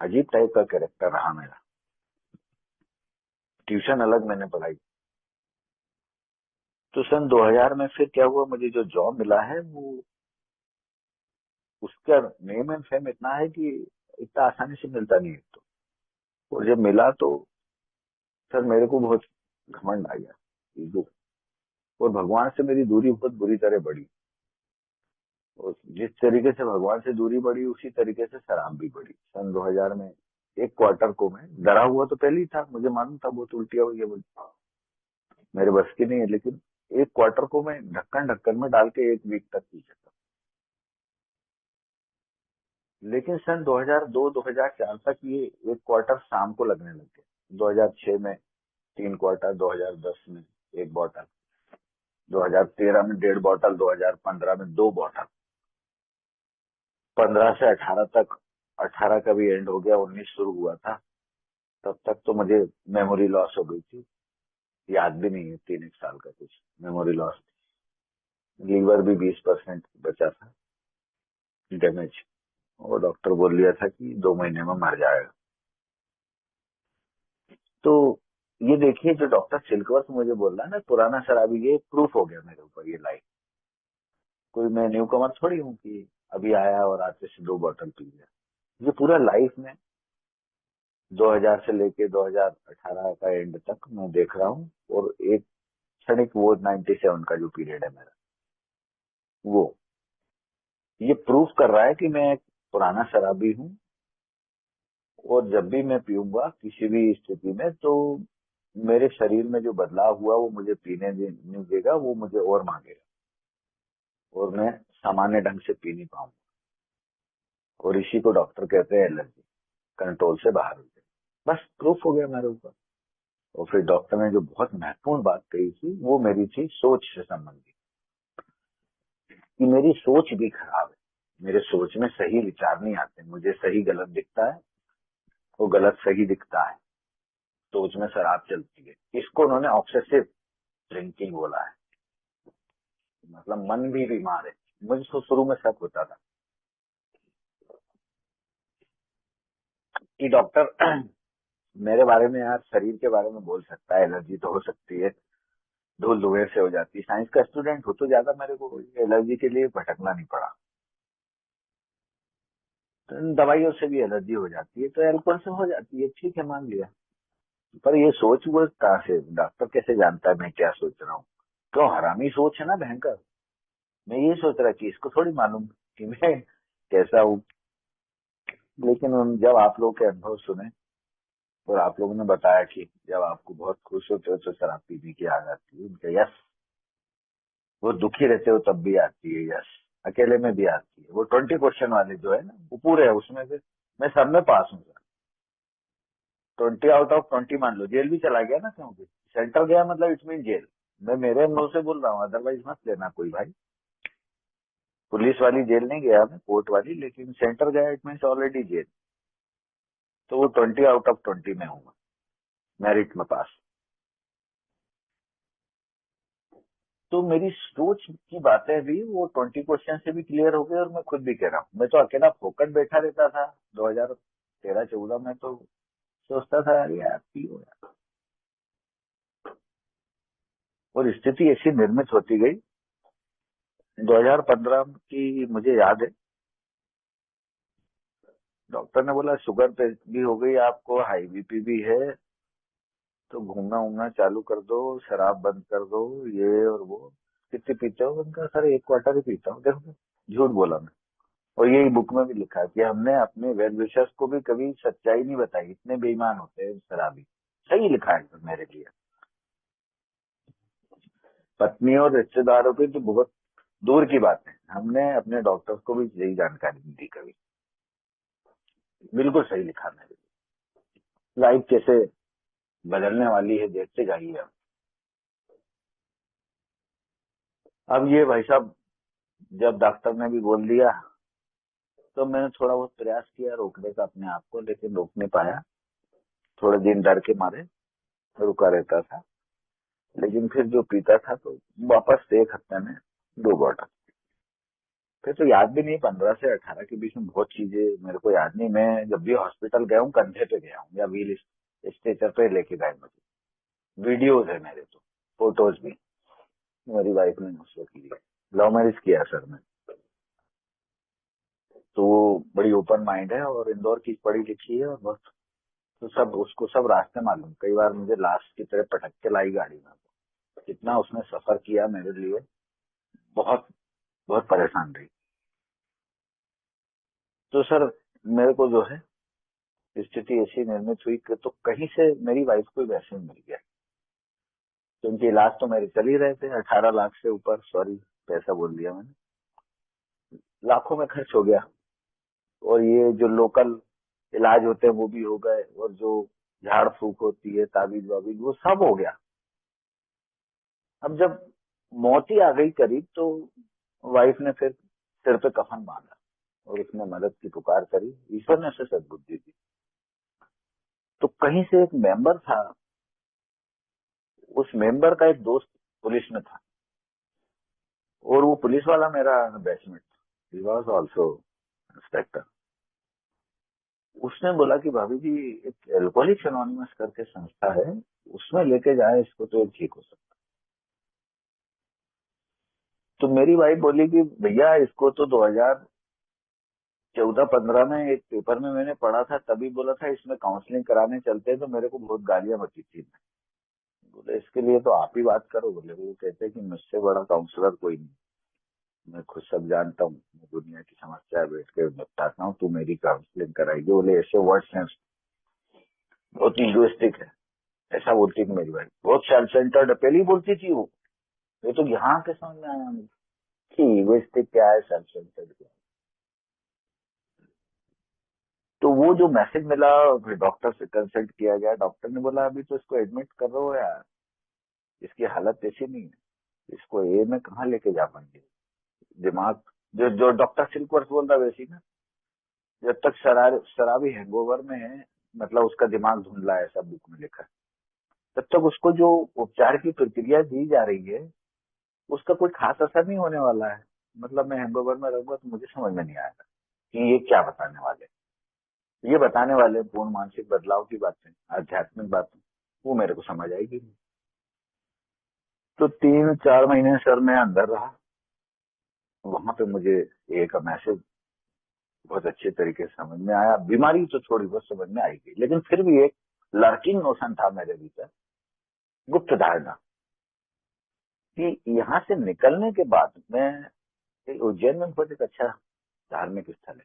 अजीब टाइप का कैरेक्टर रहा मेरा। ट्यूशन अलग मैंने पढ़ाई। तो सन 2000 में फिर क्या हुआ, मुझे जो जॉब मिला है वो, उसका नेम एंड फेम इतना है कि इतना आसानी से मिलता नहीं है। तो और जब मिला तो सर मेरे को बहुत घमंड आ गया, ईगो, और भगवान से मेरी दूरी बहुत बुरी तरह बढ़ी। और जिस तरीके से भगवान से दूरी बढ़ी, उसी तरीके से शराब भी बढ़ी। सन 2000 में एक क्वार्टर को मैं डरा हुआ तो पहले ही था, मुझे मालूम था बहुत उल्टिया हुई है, मेरे बस की नहीं है, लेकिन एक क्वार्टर को मैं ढक्कन ढक्कन में डाल के 1 वीक तक पी सकता। लेकिन सन 2002-2004 तक ये एक क्वार्टर शाम को लगने लग गया। 2006 में 3 क्वार्टर, 2010 में 1 बॉटल, 2013 में 1.5 बॉटल, 2015 में 2 बॉटल, 15 से 18 तक, 18 का भी एंड हो गया, 19 शुरू हुआ था। तब तक तो मुझे मेमोरी लॉस हो गई थी, याद भी नहीं है 3 1 साल का कुछ मेमोरी लॉस। लीवर भी 20% बचा था डैमेज, और डॉक्टर बोल लिया था कि 2 महीने में मर जाएगा। तो ये देखिए, जो डॉक्टर सिल्कवर्थ मुझे बोल रहा है ना, पुराना शराबी, ये प्रूफ हो गया मेरे ऊपर, ये लाइफ। कोई मैं न्यू कमर थोड़ी हूँ कि अभी आया और आते से 2 बॉटल पी गया। ये पूरा लाइफ में 2000 से लेके 2018 का एंड तक मैं देख रहा हूँ। और एक क्षणिक वो 97 का जो पीरियड है मेरा, वो ये प्रूफ कर रहा है कि मैं एक पुराना शराबी हूँ। और जब भी मैं पीऊंगा किसी भी स्थिति में, तो मेरे शरीर में जो बदलाव हुआ वो मुझे पीने नहीं देगा, वो मुझे और मांगेगा, और मैं सामान्य ढंग से पी नहीं पाऊंगा। और इसी को डॉक्टर कहते हैं एलर्जी, कंट्रोल से बाहर हो जाए। बस प्रूफ हो गया मेरे ऊपर। और फिर डॉक्टर ने जो बहुत महत्वपूर्ण बात कही थी, वो मेरी थी सोच से संबंधित, कि मेरी सोच भी खराब है, मेरे सोच में सही विचार नहीं आते, मुझे सही गलत दिखता है, वो गलत सही दिखता है, सोच में शराब चलती है। इसको उन्होंने ऑब्सेसिव ड्रिंकिंग बोला है, मतलब मन भी बीमार है। मुझे तो शुरू में शक होता था कि डॉक्टर मेरे बारे में, यार शरीर के बारे में बोल सकता है, एलर्जी तो हो सकती है, धूल धुएं से हो जाती है, साइंस का स्टूडेंट हो तो ज्यादा मेरे को एलर्जी के लिए भटकना नहीं पड़ा। तो इन दवाइयों से भी एलर्जी हो जाती है, तो एल्कोहल से हो जाती है, ठीक है मान लिया। पर ये सोच वो कहाँ से, डॉक्टर कैसे जानता है मैं क्या सोच रहा हूँ? तो हरामी सोच है ना भयंकर। मैं ये सोच रहा कि इसको थोड़ी मालूम कि मैं कैसा हूँ। लेकिन जब आप लोग के अनुभव सुने, और आप लोगों ने बताया कि जब आपको बहुत खुश होते हो तो शराब पीने की याद आती है, उनका यस, वो दुखी रहते हो तब भी आती है, यस, अकेले में भी आती है। वो 20 क्वेश्चन वाले जो है ना, वो पूरे है उसमें से। मैं सब में पास हूँ सर। 20 आउट ऑफ 20 मान लो, जेल भी चला गया ना, क्योंकि सेंटर गया मतलब इट मीन जेल। मैं मेरे मुंह से बोल रहा हूँ, अदरवाइज मत लेना कोई भाई। पुलिस वाली जेल नहीं गया मैं, कोर्ट वाली, लेकिन सेंटर गया इट मीन्स ऑलरेडी जेल। तो वो 20 आउट ऑफ 20 में हूँ, मेरिट में पास। तो मेरी सोच की बातें भी वो 20 क्वेश्चन से भी क्लियर हो गई, और मैं खुद भी कह रहा हूँ। मैं तो अकेला फोकट बैठा रहता था 2013-14 में, तो सोचता था यार यार की हो यार। और स्थिति ऐसी निर्मित होती गई। 2015 की मुझे याद है, डॉक्टर ने बोला शुगर पे भी हो गई आपको, हाई बीपी भी है, तो घूमना उमना चालू कर दो, शराब बंद कर दो, ये और वो। कितनी पीते हो? उनका सर 1 क्वार्टर ही पीता हूँ। देखो, झूठ बोला मैं। और यही बुक में भी लिखा है कि हमने अपने वेल विशर्स को भी कभी सच्चाई नहीं बताई, इतने बेईमान होते हैं शराबी। सही लिखा है सर मेरे लिए। पत्नी और रिश्तेदारों की तो बहुत दूर की बात है, हमने अपने डॉक्टर्स को भी यही जानकारी नहीं दी कभी। बिल्कुल सही लिखा मेरे लिए। लाइफ कैसे बदलने वाली है देखते जाइए आप। अब ये भाई साहब, जब डॉक्टर ने भी बोल दिया, तो मैंने थोड़ा बहुत प्रयास किया रोकने का अपने आप को, लेकिन रोक नहीं पाया। थोड़े दिन डर के मारे रुका रहता था, लेकिन फिर जो पीता था तो वापस से 1 हफ्ते में 2 बॉटल। फिर तो याद भी नहीं, 15 से 18 के बीच में बहुत चीजें मेरे को याद नहीं। मैं जब भी हॉस्पिटल गया हूँ कंधे पे गया हूँ, या व्हील स्ट्रेचर पे लेके गए मुझे। वीडियोज है मेरे, तो फोटोज भी मेरी वाइफ ने उसको की है। लव मैरिज किया सर मैं। तो वो बड़ी ओपन माइंड है, और इंदौर की पढ़ी लिखी है, और बस तो सब उसको सब रास्ते मालूम। कई बार मुझे लास्ट की तरह पटक के लाई गाड़ी में। कितना उसने सफर किया मेरे लिए, बहुत बहुत परेशान रही। तो सर मेरे को जो है स्थिति ऐसी निर्मित हुई कि तो कहीं से मेरी वाइफ को वैसे ही मिल गया, क्योंकि इलाज तो मेरे चल ही रहे थे। 18 लाख से ऊपर, सॉरी पैसा बोल दिया मैंने, लाखों में खर्च हो गया। और ये जो लोकल इलाज होते हैं वो भी हो गए, और जो झाड़ फूक होती है, ताबीज वाबीज, वो सब हो गया। अब जब मौत ही आ गई करीब, तो वाइफ ने फिर सिर पे कफन बांधा, और उसने मदद की पुकार करी। ईश्वर ने उसे सद्बुद्धि दी। तो कहीं से एक मेंबर था, उस मेंबर का एक दोस्त पुलिस में था, और वो पुलिस वाला मेरा बैचमेट था। He was also inspector. उसने बोला कि भाभी जी, एक एल्कोहलिक्स एनोनिमस करके संस्था है, उसमें लेके जाए इसको तो ये ठीक हो सकता। तो मेरी वाइफ बोली कि भैया इसको तो 2014-15 में एक पेपर में मैंने पढ़ा था, तभी बोला था इसमें काउंसलिंग कराने चलते हैं, तो मेरे को बहुत गालियां बची थी। बोले इसके लिए तो आप ही बात करो। बोले वो कहते हैं कि मुझसे बड़ा काउंसलर कोई नहीं, मैं खुद सब जानता हूँ, मैं दुनिया की समस्या बैठ के निपटाता हूँ, तू मेरी काउंसलिंग कराएगी। बोले ऐसे वर्ड सेंस बहुत इगोइस्टिक है, ऐसा बोलती थी मेरी वाइफ। बहुत सेल्फ सेंटर्ड पहले ही बोलती थी वो। ये तो यहाँ के समझ में आया मुझे कि इगोइस्टिक क्या है, सेल्फ सेंटर्ड क्या है। तो वो जो मैसेज मिला, फिर डॉक्टर से कंसल्ट किया गया। डॉक्टर ने बोला अभी तो इसको एडमिट कर रहे हो यार, इसकी हालत ऐसी नहीं है, इसको ए में कहाँ लेके जा पाएंगे। दिमाग, जो जो डॉक्टर सिल्कवर्थ बोल रहा है वैसी ना, जब तक शराबी हैंगओवर में है, मतलब उसका दिमाग धुंधला है, ऐसा बुक में लिखा है, तब तक उसको जो उपचार की प्रक्रिया दी जा रही है उसका कोई खास असर नहीं होने वाला है। मतलब मैं हैंगओवर में रहूंगा तो मुझे समझ में नहीं आएगा कि ये क्या बताने वाले हैं। ये बताने वाले हैं पूर्ण मानसिक बदलाव की बातें, आध्यात्मिक बातें, वो मेरे को समझ आएगी नहीं। तो 3-4 महीने सर मैं अंदर रहा। वहां पे मुझे एक मैसेज बहुत अच्छे तरीके से समझ में आया। बीमारी तो थोड़ी बहुत समझ में आएगी, लेकिन फिर भी एक लर्किंग नोशन था मेरे भीतर, गुप्त धारणा, कि यहाँ से निकलने के बाद मैं, उज्जैन में बहुत एक अच्छा धार्मिक स्थल है,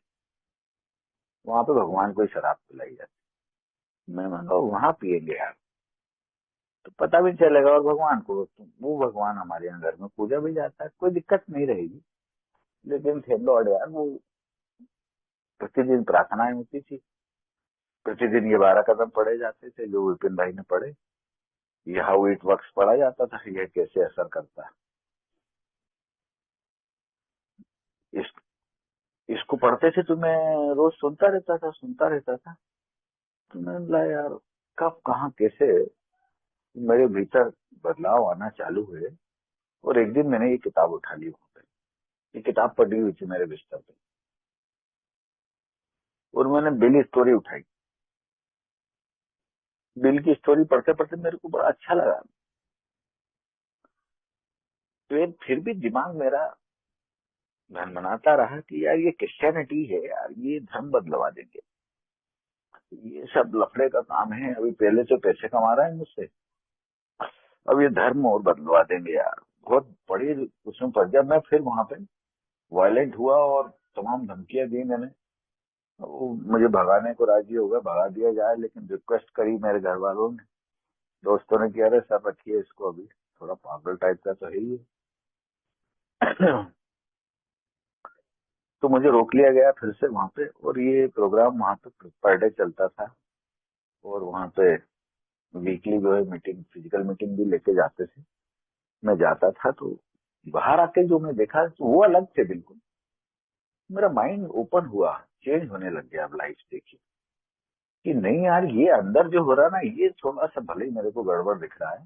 वहां पे भगवान को ही शराब पिलाई जाती। मैं मानो वहां पियेंगे यार तो पता भी चलेगा, और भगवान को, तो वो भगवान हमारे यहाँ घर में पूजा भी जाता है, कोई दिक्कत नहीं रहेगी। लेकिन थे लॉर्ड यार वो, प्रतिदिन प्रार्थनाएं होती थी, प्रतिदिन ये 12 कदम पढ़े जाते थे जो विपिन भाई ने पढ़े। ये हाउ इट वर्क्स पढ़ा जाता था, ये कैसे असर करता है। इस इसको पढ़ते थे तो मैं रोज सुनता रहता था। तो मैंने बोला यार, कब कहाँ कैसे मेरे भीतर बदलाव आना चालू हुए। और एक दिन मैंने ये किताब उठा ली वहां पे, ये किताब पढ़ी हुई थी मेरे बिस्तर पे, और मैंने बिल स्टोरी उठाई। बिल की स्टोरी पढ़ते पढ़ते मेरे को बड़ा अच्छा लगा। फिर भी दिमाग मेरा मनाता रहा कि यार ये क्रिश्चियनिटी है यार, ये धर्म बदलवा देंगे, ये सब लफड़े का काम है। अभी पहले तो पैसे कमा रहा है मुझसे, अब ये धर्म और बदलवा देंगे यार। बहुत बड़ी उसमें पड़ गया मैं। फिर वहां पे वायलेंट हुआ और तमाम धमकियां दी मैंने। वो मुझे भगाने को राजी हो गया, भगा दिया जाए, लेकिन रिक्वेस्ट करी मेरे घर वालों ने, दोस्तों ने किया, अरे सर रखिए इसको, अभी थोड़ा पागल टाइप का तो है ही है। तो मुझे रोक लिया गया फिर से वहां पे, और ये प्रोग्राम वहां पे पर डे चलता था। और वहां पे वीकली जो है मीटिंग, फिजिकल मीटिंग भी लेके जाते थे। मैं जाता था तो बाहर आके जो मैं देखा तो वो अलग थे बिल्कुल। मेरा माइंड ओपन हुआ, चेंज होने लग गया। अब लाइफ देखी कि नहीं यार, ये अंदर जो हो रहा है ना, ये थोड़ा सा भले ही मेरे को गड़बड़ दिख रहा है,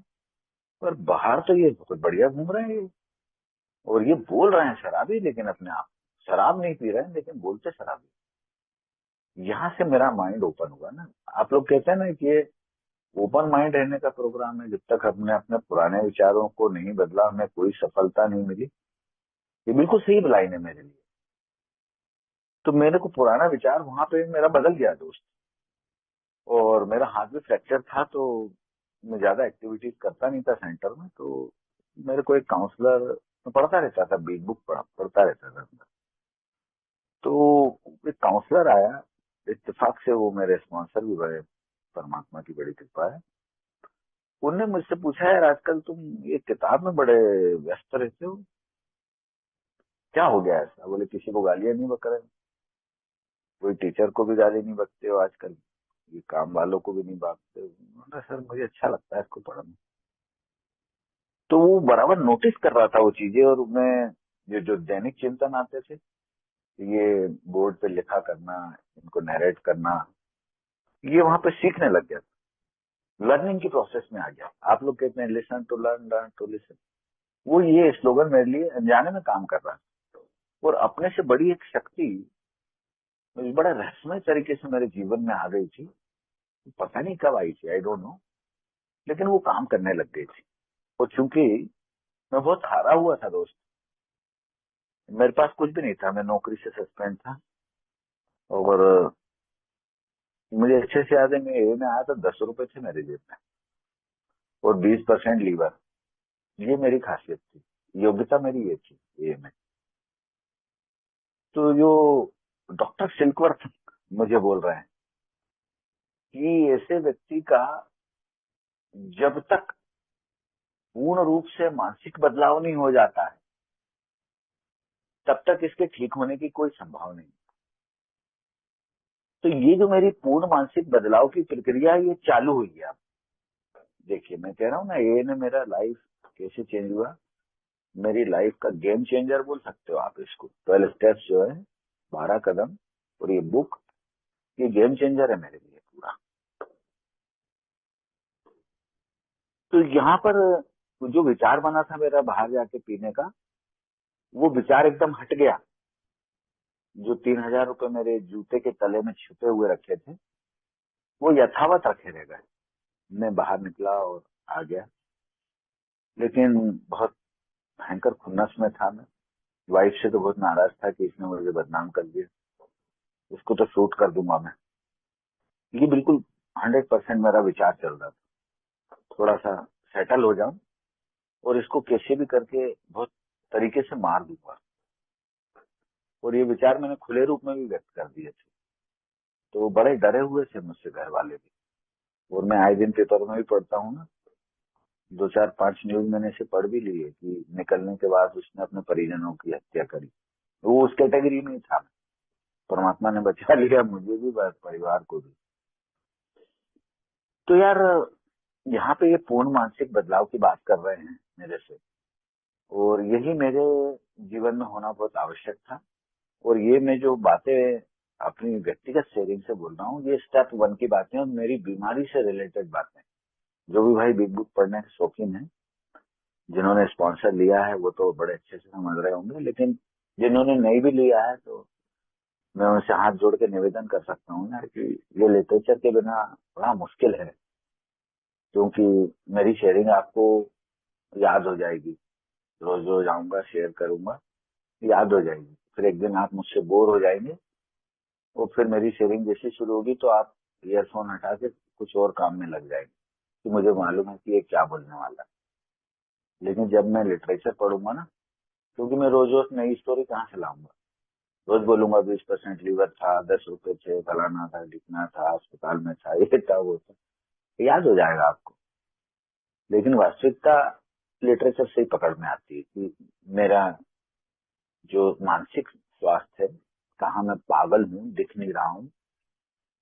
पर बाहर तो ये बहुत बढ़िया घूम रहे हैं ये। और ये बोल रहे हैं शराबी, लेकिन अपने आप शराब नहीं पी रहे हैं, लेकिन बोलते शराबी। यहाँ से मेरा माइंड ओपन हुआ ना। आप लोग कहते हैं ना कि ये ओपन माइंड रहने का प्रोग्राम है। जब तक हमने अपने पुराने विचारों को नहीं बदला, हमें कोई सफलता नहीं मिली। ये बिल्कुल सही लाइन है मेरे लिए। तो मेरे को पुराना विचार वहां पे मेरा बदल गया दोस्त। और मेरा हाथ भी फ्रैक्चर था, तो मैं ज्यादा एक्टिविटीज करता नहीं था सेंटर में। तो मेरे को एक काउंसलर, मैं पढ़ता रहता था, बिग बुक पढ़ता रहता था। तो एक काउंसलर आया, इत्तेफाक से वो मेरे स्पॉन्सर भी बड़े, परमात्मा की बड़ी कृपा है। उनने मुझसे पूछा, यार आजकल तुम ये किताब में बड़े व्यस्त रहते हो, क्या हो गया ऐसा? बोले किसी को गालियां नहीं बक रहे, कोई टीचर को भी गाली नहीं बकते हो आजकल, ये काम वालों को भी नहीं बांटते हो। मैंने, सर मुझे अच्छा लगता है इसको पढ़ना। तो वो बराबर नोटिस कर रहा था वो चीजें। और मैं ये जो दैनिक चिंतन आते थे, ये बोर्ड पे लिखा करना, इनको नरेट करना, ये वहां पे सीखने लग गया। लर्निंग की प्रोसेस में आ गया। आप लोग कहते हैं listen to learn, learn to listen. वो ये स्लोगन मेरे लिए अनजाने में काम कर रहा है। और अपने से बड़ी एक शक्ति मुझे बड़ा रहस्यमय तरीके से मेरे जीवन में आ गई थी। पता नहीं कब आई थी, आई डोंट नो, लेकिन वो काम करने लग गई थी। और चूंकि मैं बहुत हारा हुआ था दोस्त, मेरे पास कुछ भी नहीं था, मैं नौकरी से सस्पेंड था। और मुझे अच्छे से याद है, मैं ए में आया तो 10 रुपए थे मेरे जेब में, और 20% लीवर। ये मेरी खासियत थी, योग्यता मेरी ये थी ए में। तो जो डॉक्टर सिल्कवर्थ मुझे बोल रहे हैं कि ऐसे व्यक्ति का जब तक पूर्ण रूप से मानसिक बदलाव नहीं हो जाता है, तब तक इसके ठीक होने की कोई संभावना नहीं। तो ये जो मेरी पूर्ण मानसिक बदलाव की प्रक्रिया है, ये चालू हुई है। अब देखिए, मैं कह रहा हूँ ना, ये ने मेरा लाइफ कैसे चेंज हुआ। मेरी लाइफ का गेम चेंजर बोल सकते हो आप इसको। 12 स्टेप्स जो है, 12 कदम, और ये बुक, ये गेम चेंजर है मेरे लिए पूरा। तो यहाँ पर जो विचार बना था मेरा बाहर जाके पीने का, वो विचार एकदम हट गया। जो 3,000 रुपए मेरे जूते के तले में छुपे हुए रखे थे, वो यथावत रखे रह गए। मैं बाहर निकला और आ गया, लेकिन बहुत भयंकर खुन्नस में था मैं। वाइफ से तो बहुत नाराज था कि इसने मुझे बदनाम कर दिया, इसको तो शूट कर दूंगा मैं। ये बिल्कुल 100% मेरा विचार चल रहा था, थोड़ा सा सेटल हो जाऊं और इसको कैसे भी करके बहुत तरीके से मार दूंगा। और ये विचार मैंने खुले रूप में भी व्यक्त कर दिए थे। तो बड़े डरे हुए थे मुझसे घर वाले भी। और मैं आए दिन पेपर में भी पढ़ता हूँ ना, 2 4 5 न्यूज मैंने इसे पढ़ भी ली है कि निकलने के बाद उसने अपने परिजनों की हत्या करी। वो उस कैटेगरी में ही था। परमात्मा ने बचा लिया मुझे भी, परिवार को भी। तो यार, यहाँ पे ये पूर्ण मानसिक बदलाव की बात कर रहे हैं मेरे से, और यही मेरे जीवन में होना बहुत आवश्यक था। और ये मैं जो बातें अपनी व्यक्तिगत शेयरिंग से बोल रहा हूँ, ये स्टेप 1 की बातें और मेरी बीमारी से रिलेटेड बातें। जो भी भाई बिग बुक पढ़ने के शौकीन है, जिन्होंने स्पॉन्सर लिया है, वो तो बड़े अच्छे से समझ रहे होंगे, लेकिन जिन्होंने नहीं भी लिया है, तो मैं उनसे हाथ जोड़ के निवेदन कर सकता हूँ यार कि ये लिटरेचर के बिना बड़ा मुश्किल है। क्योंकि मेरी शेयरिंग आपको याद हो जाएगी, रोज रोज आऊंगा, शेयर करूंगा, याद हो जाएगी। फिर एक दिन आप मुझसे बोर हो जाएंगे, और फिर मेरी शेयरिंग जैसे शुरू होगी तो आप ईयरफोन हटा के कुछ और काम में लग जाएंगे, कि मुझे मालूम है कि ये क्या बोलने वाला है। लेकिन जब मैं लिटरेचर पढ़ूंगा ना, क्योंकि मैं रोज रोज नई स्टोरी कहाँ से लाऊंगा। रोज बोलूंगा 20% लीवर था, 10 रुपए थे, फलाना था, लिखना था, अस्पताल में था, ये था, वो था, याद हो जाएगा आपको। लेकिन वास्तविकता लिटरेचर से ही पकड़ में आती है कि मेरा जो मानसिक स्वास्थ्य है, कहाँ मैं पागल हूँ, दिख नहीं रहा हूँ,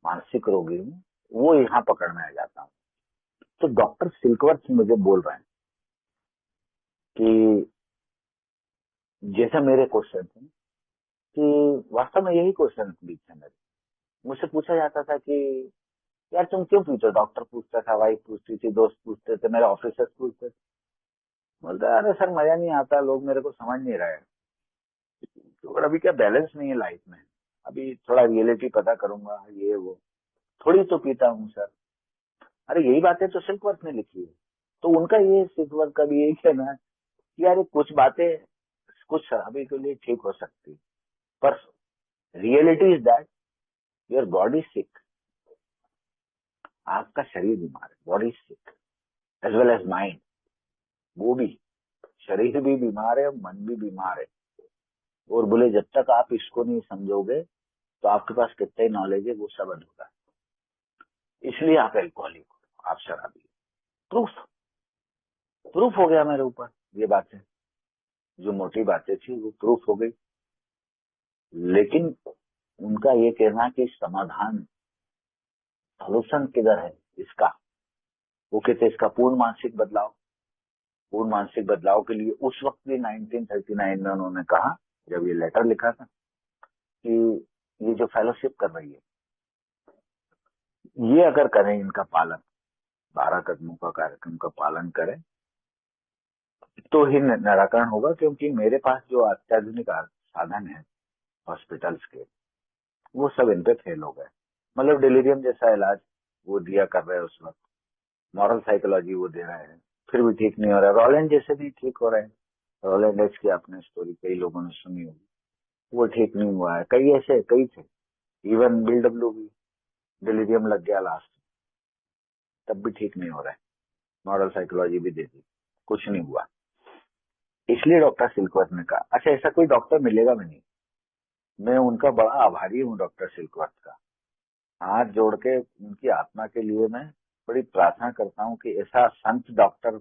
मानसिक रोगी हूँ, वो यहाँ पकड़ में आ जाता हूँ। तो डॉक्टर सिल्कवर्थ मुझे बोल रहे हैं कि जैसे मेरे क्वेश्चन थे, कि वास्तव में यही क्वेश्चन भी थे मेरे। मुझसे पूछा जाता था कि यार तुम क्यों पीते हो? डॉक्टर पूछता था, वाइफ पूछती थी, दोस्त पूछते थे, मेरे ऑफिसर्स पूछते थे। बोलता अरे सर मजा नहीं आता, लोग मेरे को समझ नहीं रहे, तो अभी क्या बैलेंस नहीं है लाइफ में, अभी थोड़ा रियलिटी पता करूंगा, ये वो, थोड़ी तो पीता हूँ सर। अरे यही बातें तो सिल्कवर्थ ने लिखी है। तो उनका ये सिल्कवर्थ का भी यही कहना है कि यार कुछ बातें कुछ शराबी के लिए ठीक हो सकती, पर reality is that your body sick. आपका शरीर बीमार है, body sick, as well as mind. वो भी, शरीर भी बीमार है, मन भी बीमार है। और बोले जब तक आप इसको नहीं समझोगे, तो आपके पास कितना ही नॉलेज है वो सब अधूरा। इसलिए आप एल्कोहलिक हो, आप शराबी हो। प्रूफ, प्रूफ हो गया मेरे ऊपर। ये बातें जो मोटी बातें थी वो प्रूफ हो गई। लेकिन उनका ये कहना कि समाधान, सोल्यूशन किधर है इसका, वो कहते इसका पूर्ण मानसिक बदलाव। पूर्ण मानसिक बदलाव के लिए उस वक्त भी 1939 में उन्होंने कहा, जब ये लेटर लिखा था, कि ये जो फेलोशिप कर रही है, ये अगर करें इनका पालन, 12 कदमों का कार्यक्रम का पालन करें, तो ही निराकरण होगा। क्योंकि मेरे पास जो अत्याधुनिक साधन है हॉस्पिटल्स के, वो सब इन पे फेल हो गए। मतलब डिलीरियम जैसा इलाज वो दिया कर रहे हैं उस वक्त, मॉरल साइकोलॉजी वो दे रहे हैं, फिर भी ठीक नहीं हो रहा है। रोलैंड जैसे भी ठीक हो रहे हैं, रोलैंड एच की आपने स्टोरी कई लोगों ने सुनी होगी, वो ठीक नहीं हुआ है। कई ऐसे कई थे, इवन BW भी डिलीरियम लग गया लास्ट, तब भी ठीक नहीं हो रहा है। मॉरल साइकोलॉजी भी दे दी, कुछ नहीं हुआ। इसलिए डॉक्टर सिल्कवर्थ ने कहा, अच्छा ऐसा कोई डॉक्टर मिलेगा भी नहीं। मैं उनका बड़ा आभारी हूँ डॉक्टर सिल्कवर्थ का। हाथ जोड़ के उनकी आत्मा के लिए मैं बड़ी प्रार्थना करता हूँ कि ऐसा संत डॉक्टर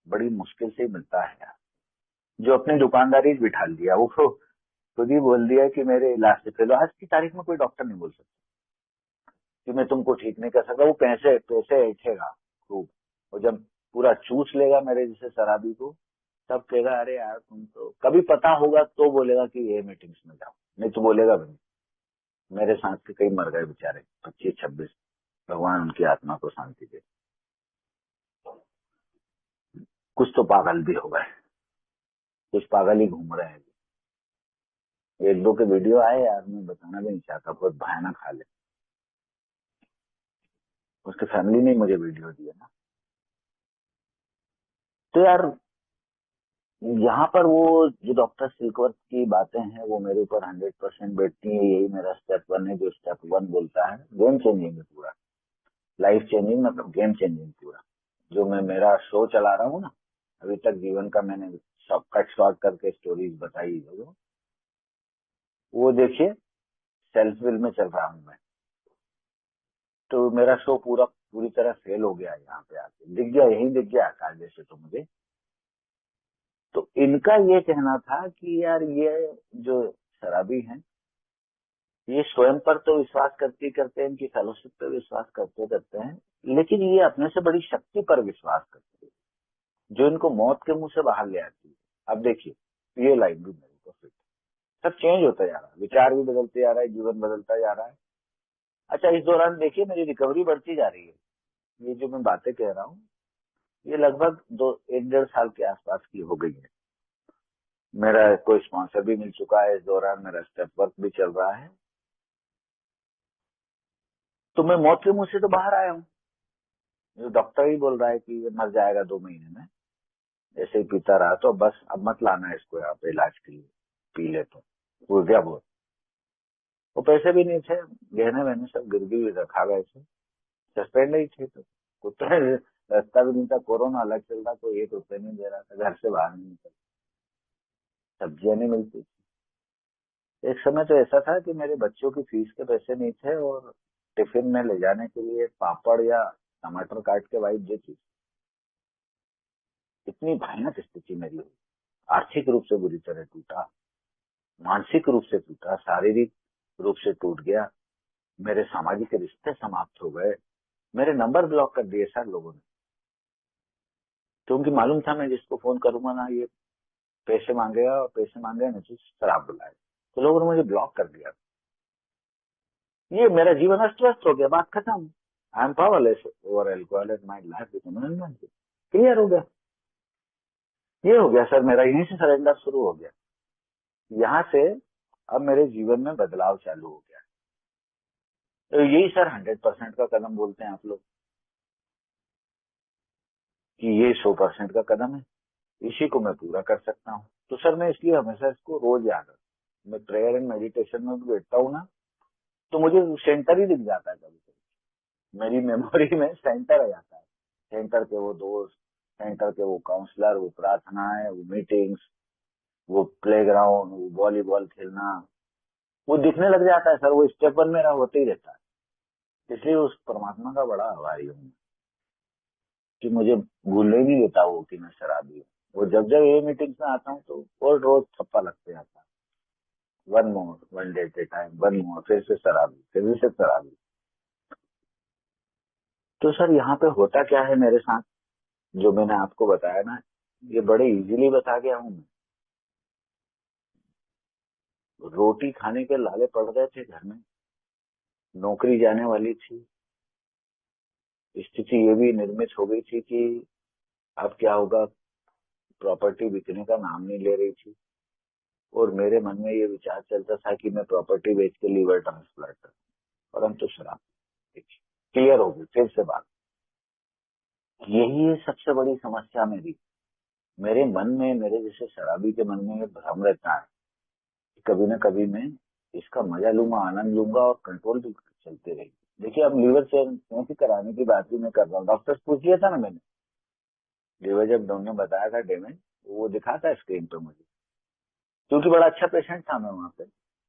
बड़ी मुश्किल से मिलता है यार, जो अपनी दुकानदारी बिठा लिया। वो खुद ही बोल दिया कि मेरे इलाज से पहले, आज की तारीख में कोई डॉक्टर नहीं बोल सकता कि मैं तुमको ठीक नहीं कर सकता। वो पैसे पैसे ऐठेगा खूब, और जब पूरा चूस लेगा मेरे जैसे शराबी को, तब कहेगा अरे यार तुम तो, कभी पता होगा तो बोलेगा कि ये मीटिंग्स में जाओ, नहीं तो बोलेगा भी नहीं। मेरे साथ के कई मर गए बेचारे, 25-26, भगवान उनकी आत्मा को शांति दे। कुछ तो पागल भी हो गए, कुछ पागल ही घूम रहे हैं। एक दो के वीडियो आए यार, मैं बताना भी नहीं चाहता, बहुत भयानक हाल है। उसकी फैमिली ने मुझे वीडियो दिया ना। तो यार यहाँ पर वो जो डॉक्टर सिल्कवर्थ की बातें हैं, वो मेरे ऊपर 100% बैठती है। यही मेरा स्टेप 1 है, जो स्टेप 1 बोलता है गेम चेंजिंग है पूरा, लाइफ चेंजिंग, मतलब गेम चेंजिंग पूरा। जो मैं मेरा शो चला रहा हूँ ना अभी तक, जीवन का मैंने सब कट शॉर्ट करके स्टोरीज बताई है, वो देखिए, सेल्फ विल में चल रहा हूँ मैं। तो मेरा शो पूरी तरह फेल हो गया, यहाँ पे आके दिख गया, यही दिख गया कायदे से तो मुझे। तो इनका ये कहना था कि यार ये जो शराबी हैं, ये स्वयं पर तो विश्वास करते ही करते हैं, इनकी फेलोशिप पर विश्वास करते करते हैं, लेकिन ये अपने से बड़ी शक्ति पर विश्वास करते हैं जो इनको मौत के मुंह से बाहर ले आती है। अब देखिए ये लाइन भी मेरे को फिट, सब चेंज होता जा रहा है, विचार भी बदलते जा रहा है, जीवन बदलता जा रहा है। अच्छा, इस दौरान देखिए मेरी रिकवरी बढ़ती जा रही है। ये जो मैं बातें कह रहा हूँ ये लगभग 1-1.5 साल के आसपास की हो गई है। मेरा कोई स्पॉन्सर भी मिल चुका है, इस दौरान मेरा स्टेप वर्क भी चल रहा है, तो मैं मौत के मुंह से तो बाहर आया हूँ। जो डॉक्टर ही बोल रहा है कि ये मर जाएगा 2 महीने में, ऐसे ही पीता रहा तो बस अब मत लाना इसको यहाँ पे इलाज के लिए, पी ले तो वो गया बहुत। वो पैसे भी नहीं थे, गहने वहने सब गिरवी भी रखा गए थे, सस्पेंड ही थे, तो कुछ तो रास्ता भी नहीं था, कोरोना अलग चल रहा, कोई 1 रुपए नहीं दे रहा था, घर से बाहर नहीं निकल, सब्जियां नहीं मिलती थी। एक समय तो ऐसा था कि मेरे बच्चों की फीस के पैसे नहीं थे और टिफिन में ले जाने के लिए पापड़ या टमाटर काट के वाइफ देती। इतनी भयानक स्थिति मेरी हुई, आर्थिक रूप से बुरी तरह टूटा, मानसिक रूप से टूटा, शारीरिक रूप से टूट गया, मेरे सामाजिक रिश्ते समाप्त हो गए, मेरे नंबर ब्लॉक कर दिए सर लोगों ने, क्योंकि मालूम था मैं जिसको फोन करूंगा ना ये पैसे मांगेगा, और पैसे मांगेगा नहीं तो शराब बुलाएगा, तो लोगों ने मुझे ब्लॉक कर दिया। ये मेरा जीवन अस्त व्यस्त हो गया, बात खत्म। I am powerless over alcohol and my life become clear हो गया। ये हो गया सर, मेरा यहीं से सरेंडर शुरू हो गया, यहाँ से अब मेरे जीवन में बदलाव चालू हो गया। तो यही सर 100% का कदम बोलते हैं आप लोग, कि ये 100% का कदम है, इसी को मैं पूरा कर सकता हूँ। तो सर मैं इसलिए हमेशा इसको रोज याद रखता हूँ। मैं प्रेयर एंड मेडिटेशन में भी बैठता हूँ ना, तो मुझे सेंटर ही दिख जाता है, कभी कभी मेरी मेमोरी में सेंटर आ जाता है, सेंटर के वो दोस्त, सेंटर के वो काउंसलर, वो प्रार्थनाएं, वो मीटिंग्स, वो प्लेग्राउंड, वो वॉलीबॉल खेलना, वो दिखने लग जाता है सर, वो स्टेप 1 मेरा होते ही रहता है। इसलिए उस परमात्मा का बड़ा आभारी हूँ कि मुझे भूलने नहीं देता वो कि मैं शराबी हूँ। वो जब जब ये मीटिंग्स में आता हूँ तो और रोज थप्पा लगते आता है, one more, one day at A time, one more, फिर से शराबी, फिर से शराबी। तो सर यहाँ पे होता क्या है मेरे साथ, जो मैंने आपको बताया ना, ये बड़े इजीली बता गया हूँ मैं। रोटी खाने के लाले पड़ गए थे घर में, नौकरी जाने वाली थी, स्थिति ये भी निर्मित हो गई थी कि अब क्या होगा, प्रॉपर्टी बिकने का नाम नहीं ले रही थी, और मेरे मन में ये विचार चलता था कि मैं प्रॉपर्टी बेच के लीवर ट्रांसप्लांट करूं, परंतु शराब क्लियर हो गई फिर से बात। यही है सबसे बड़ी समस्या मेरी, मेरे मन में, मेरे जैसे शराबी के मन में ये भ्रम रहता है कि कभी ना कभी मैं इसका मजा लूंगा, आनंद लूंगा और कंट्रोल भी चलते रहेगी। देखिए अब लीवर चेंज कराने की बात भी मैं कर रहा हूँ, डॉक्टर से पूछ लिया था ना मैंने, लीवर जब डॉक्टर ने बताया था डैमेज, वो दिखा था स्क्रीन पे मुझे, क्योंकि बड़ा अच्छा पेशेंट था मैं वहां पे,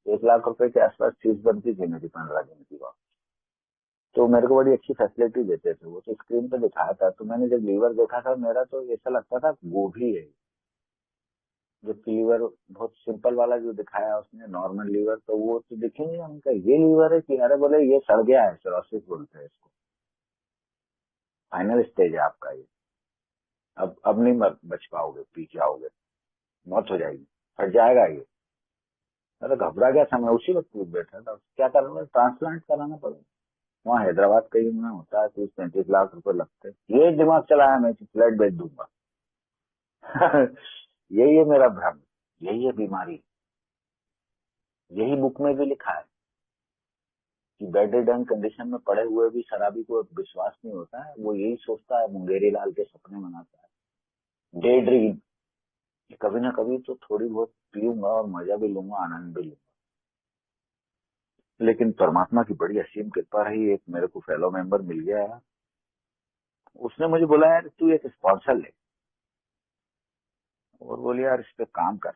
1 लाख रुपए के आसपास फीस बनती थी मेरी 15 दिन की बात, तो मेरे को बड़ी अच्छी फैसिलिटी देते थे, वो तो स्क्रीन पे दिखाया था। तो मैंने जब लीवर देखा था मेरा तो ऐसा लगता था गोभी है, जबकि लीवर बहुत सिंपल वाला जो दिखाया उसने नॉर्मल लीवर, तो वो तो दिखेंगे, उनका ये लीवर है कि, अरे बोले ये सड़ गया है, सिरोसिस बोलते हैं इसको, फाइनल स्टेज है आपका ये, अब नहीं बच पाओगे, पी जाओगे, मौत हो जाएगी, फट जाएगा ये। अरे घबरा गया था मैं, उसी वक्त पूछ बैठा था क्या करना, ट्रांसप्लांट कराना पड़ेगा। वहाँ हैदराबाद कहीं में होता है 30-35 लाख रुपए लगते हैं। ये दिमाग चलाया मैं कि फ्लैट बेच दूंगा। यही है मेरा भ्रम, यही है बीमारी, यही बुक में भी लिखा है कि बेड रिडन कंडीशन में पड़े हुए भी शराबी को विश्वास नहीं होता है, वो यही सोचता है, मुंगेरी लाल के सपने मनाता है, डे ड्रीम, कि कभी ना कभी तो थोड़ी बहुत पीऊंगा और मजा भी लूंगा, आनंद भी लूंगा। लेकिन परमात्मा की बड़ी असीम कृपा रही, एक मेरे को फेलो मेंबर मिल गया है, उसने मुझे बोला यार तू एक स्पॉन्सर ले, और बोले यार इस पे काम कर,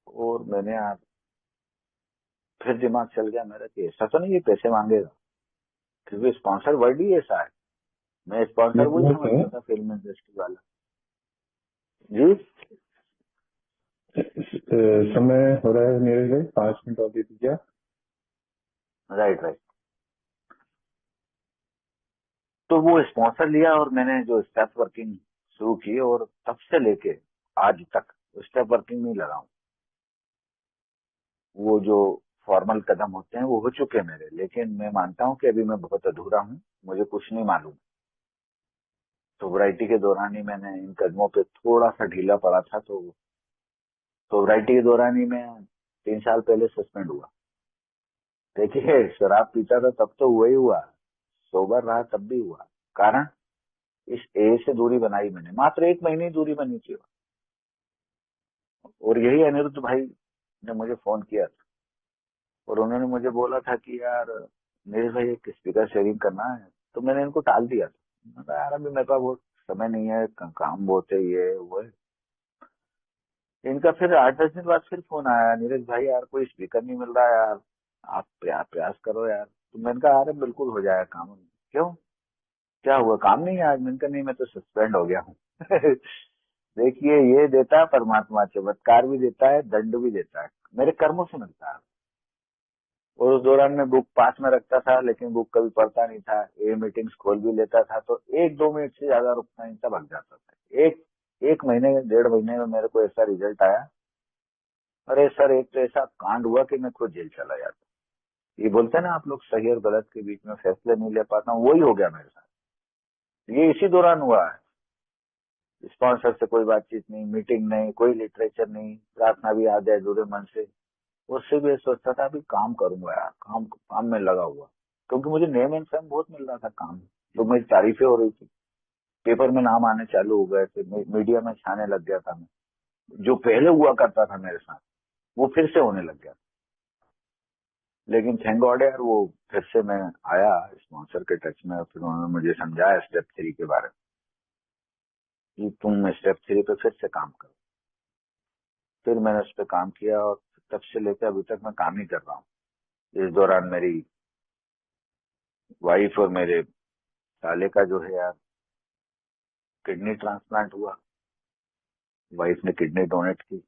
और मैंने यार फिर दिमाग चल गया मेरा कि ऐसा तो नहीं ये पैसे मांगेगा, क्योंकि स्पॉन्सर वर्ड ही ऐसा है, मैं स्पॉन्सर वही समझता था फिल्म इंडस्ट्री वाला। जी समय हो रहा है नीरज भाई, 5 मिनट और दे दीजिए आप। Right right. तो वो स्पॉन्सर लिया और मैंने जो स्टेप वर्किंग शुरू की, और तब से लेके आज तक स्टेप वर्किंग में ही लगा हूँ। वो जो फॉर्मल कदम होते हैं वो हो चुके हैं मेरे, लेकिन मैं मानता हूँ कि अभी मैं बहुत अधूरा हूँ, मुझे कुछ नहीं मालूम। सोब्राइटी के दौरान ही मैंने इन कदमों पे थोड़ा सा ढीला पड़ा था, तो सोब्राइटी के दौरान ही मैं 3 साल पहले सस्पेंड हुआ। देखिए, शराब पीता था तब तो हुआ ही हुआ, सोबर रहा तब भी हुआ। कारण, इस ए से दूरी बनाई मैंने, मात्र 1 महीने ही दूरी बनी थी। और यही अनिरुद्ध भाई ने मुझे फोन किया था, और उन्होंने मुझे बोला था कि यार नीरज भाई एक स्पीकर शेयरिंग करना है। तो मैंने इनको टाल दिया था, मैंने कहा यार अभी मेरे पास बहुत समय नहीं है, काम बहुत है, ये वो है। इनका फिर 8-10 दिन बाद फिर फोन आया, नीरज भाई यार कोई स्पीकर नहीं मिल रहा यार, आप प्रयास करो यार। तो मैंने कहा अरे बिल्कुल हो जाएगा काम। क्यों, क्या हुआ, काम नहीं है आज? मैंने कहा नहीं, मैं तो सस्पेंड हो गया हूँ। देखिए, ये देता है परमात्मा, चमत्कार भी देता है, दंड भी देता है, मेरे कर्मों से मिलता है। और उस दौरान मैं बुक पास में रखता था, लेकिन बुक कभी पढ़ता नहीं था। ए मीटिंग्स खोल भी लेता था, तो 1-2 मिनट से ज्यादा रुकना नहीं था, भाग जाता था। एक महीने 1.5 महीने में मेरे को ऐसा रिजल्ट आया, अरे सर एक तो ऐसा कांड हुआ कि मैं खुद जेल चला जाता। ये बोलते हैं ना आप लोग, सही और गलत के बीच में फैसले नहीं ले पाता हूँ, वही हो गया मेरे साथ। ये इसी दौरान हुआ है। स्पॉन्सर से कोई बातचीत नहीं, मीटिंग नहीं, कोई लिटरेचर नहीं, प्रार्थना भी याद है अधूरे मन से। उससे भी सोचता था अभी काम करूंगा यार, काम काम में लगा हुआ, क्योंकि मुझे नेम एंड फेम बहुत मिल रहा था काम, तो मेरी तारीफें हो रही थी, पेपर में नाम आने चालू हो गए थे, मीडिया में छाने लग गया था मैं। जो पहले हुआ करता था मेरे साथ, वो फिर से होने लग गया। लेकिन थैंक गॉड यार, वो फिर से मैं आया स्पॉन्सर के टच में, फिर उन्होंने मुझे समझाया स्टेप 3 के बारे में, कि तुम स्टेप 3 पे फिर से काम करो। फिर मैंने उस पर काम किया, और तब से लेकर अभी तक मैं काम ही कर रहा हूँ। इस दौरान मेरी वाइफ और मेरे साले का जो है यार किडनी ट्रांसप्लांट हुआ, वाइफ ने किडनी डोनेट की।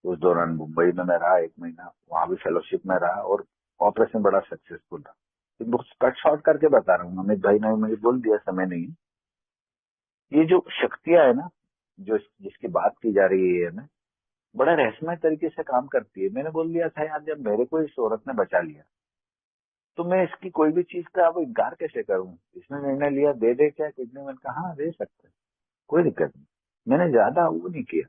उस दौरान मुंबई में मैं रहा 1 महीना, वहां भी फेलोशिप में रहा, और ऑपरेशन बड़ा सक्सेसफुल रहा। तो कट शॉर्ट करके बता रहा हूँ, अमित भाई ने मुझे बोल दिया समय नहीं। ये जो शक्तियां है ना, जो जिसकी बात की जा रही है ना, बड़ा रहस्यमय तरीके से काम करती है। मैंने बोल दिया था यार, जब मेरे को इस औरत ने बचा लिया, तो मैं इसकी कोई भी चीज का अब इनकार कैसे करूं। इसने निर्णय लिया दे दे क्या किडनी, मैंने कहा हाँ दे सकते हैं, कोई दिक्कत नहीं। मैंने ज्यादा वो नहीं किया,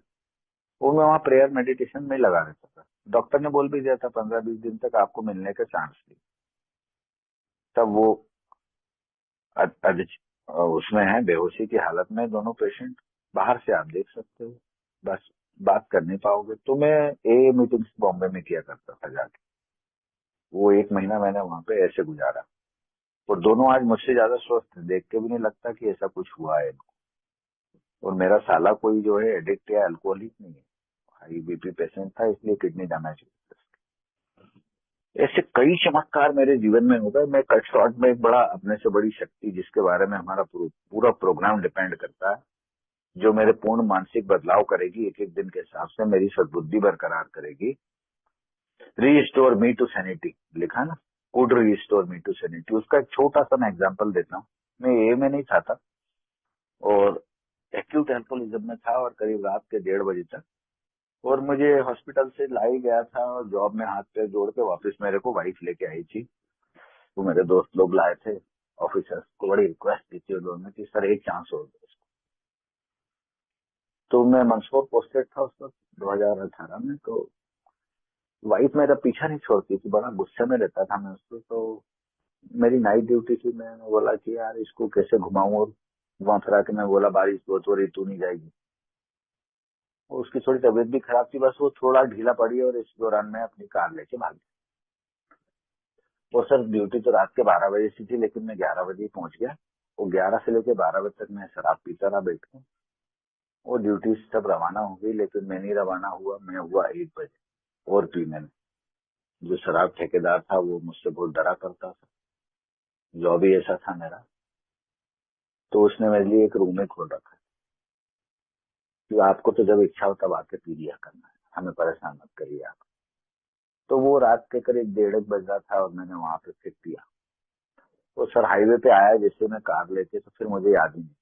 वो मैं वहाँ प्रेयर मेडिटेशन में लगा रहता था। डॉक्टर ने बोल भी दिया था 15-20 दिन तक आपको मिलने का चांस नहीं। तब वो अद, अद, उसमें है, बेहोशी की हालत में दोनों पेशेंट, बाहर से आप देख सकते हो, बस बात कर नहीं पाओगे। तो मैं ए मीटिंग्स बॉम्बे में किया करता था जाके, वो 1 महीना मैंने वहां पे ऐसे गुजारा। और दोनों आज मुझसे ज्यादा स्वस्थ है, देख के भी नहीं लगता कि ऐसा कुछ हुआ है। और मेरा साला कोई जो है एडिक्ट या अल्कोहलिक नहीं है, हाई बीपी पेशेंट था, इसलिए किडनी डैमेज हुई। ऐसे कई चमत्कार मेरे जीवन में हो गए। मैं कट शॉर्ट में एक बड़ा अपने से बड़ी शक्ति, जिसके बारे में हमारा पूरा प्रोग्राम डिपेंड करता है, जो मेरे पूर्ण मानसिक बदलाव करेगी, एक एक दिन के हिसाब से मेरी सद्बुद्धि बरकरार करेगी। रीस्टोर मी टू सैनिटी लिखा ना, could restore me to sanity. उसका एक छोटा सा मैं एग्जाम्पल देता हूँ। मैं ए में नहीं था, और एक्यूट एल्कोहलिज्म में था, और करीब रात के 1:30 बजे तक, और मुझे हॉस्पिटल से लाई गया था, और जॉब में हाथ पैर जोड़ के वापस मेरे को वाइफ लेके आई थी। तो मेरे दोस्त लोग लाए थे, ऑफिसर्स को बड़ी रिक्वेस्ट की थी उन्होंने कि सर एक चांस हो दो। तो मैं मंदसौर पोस्टेड था उस वक्त 2018 में। तो वाइफ मेरा पीछा नहीं छोड़ती थी, बड़ा गुस्से में रहता था मैं उसको। तो मेरी नाइट ड्यूटी थी, मैंने बोला कि यार इसको कैसे घुमाऊं, और वहां फिरा के मैं बोला बारिश बहुत हो रही, तू नहीं जाएगी। और उसकी थोड़ी तबीयत भी खराब थी, बस वो थोड़ा ढीला पड़ी, और इस दौरान मैं अपनी कार लेके भाग गया। और सर ड्यूटी तो रात के 12 बजे से थी, लेकिन मैं 11 बजे ही पहुंच गया। वो 11 से लेके 12 बजे तक मैं शराब पीता रहा बैठ के। वो ड्यूटी सब रवाना हो गई, लेकिन मैं नहीं रवाना हुआ, मैं हुआ 1 बजे। और पी मैंने। जो शराब ठेकेदार था वो मुझसे बहुत डरा करता था, जॉब ही ऐसा था मेरा। तो उसने मेरे लिए एक रूम में खोल रखा कि आपको तो जब इच्छा हो तब आके पी लिया करना है। हमें परेशान मत करिए आप। तो वो रात के करीब 1:30 बज रहा था और मैंने वहां पे फिर पिया। वो सर हाईवे पे आया जैसे मैं कार लेके, तो फिर मुझे याद ही नहीं।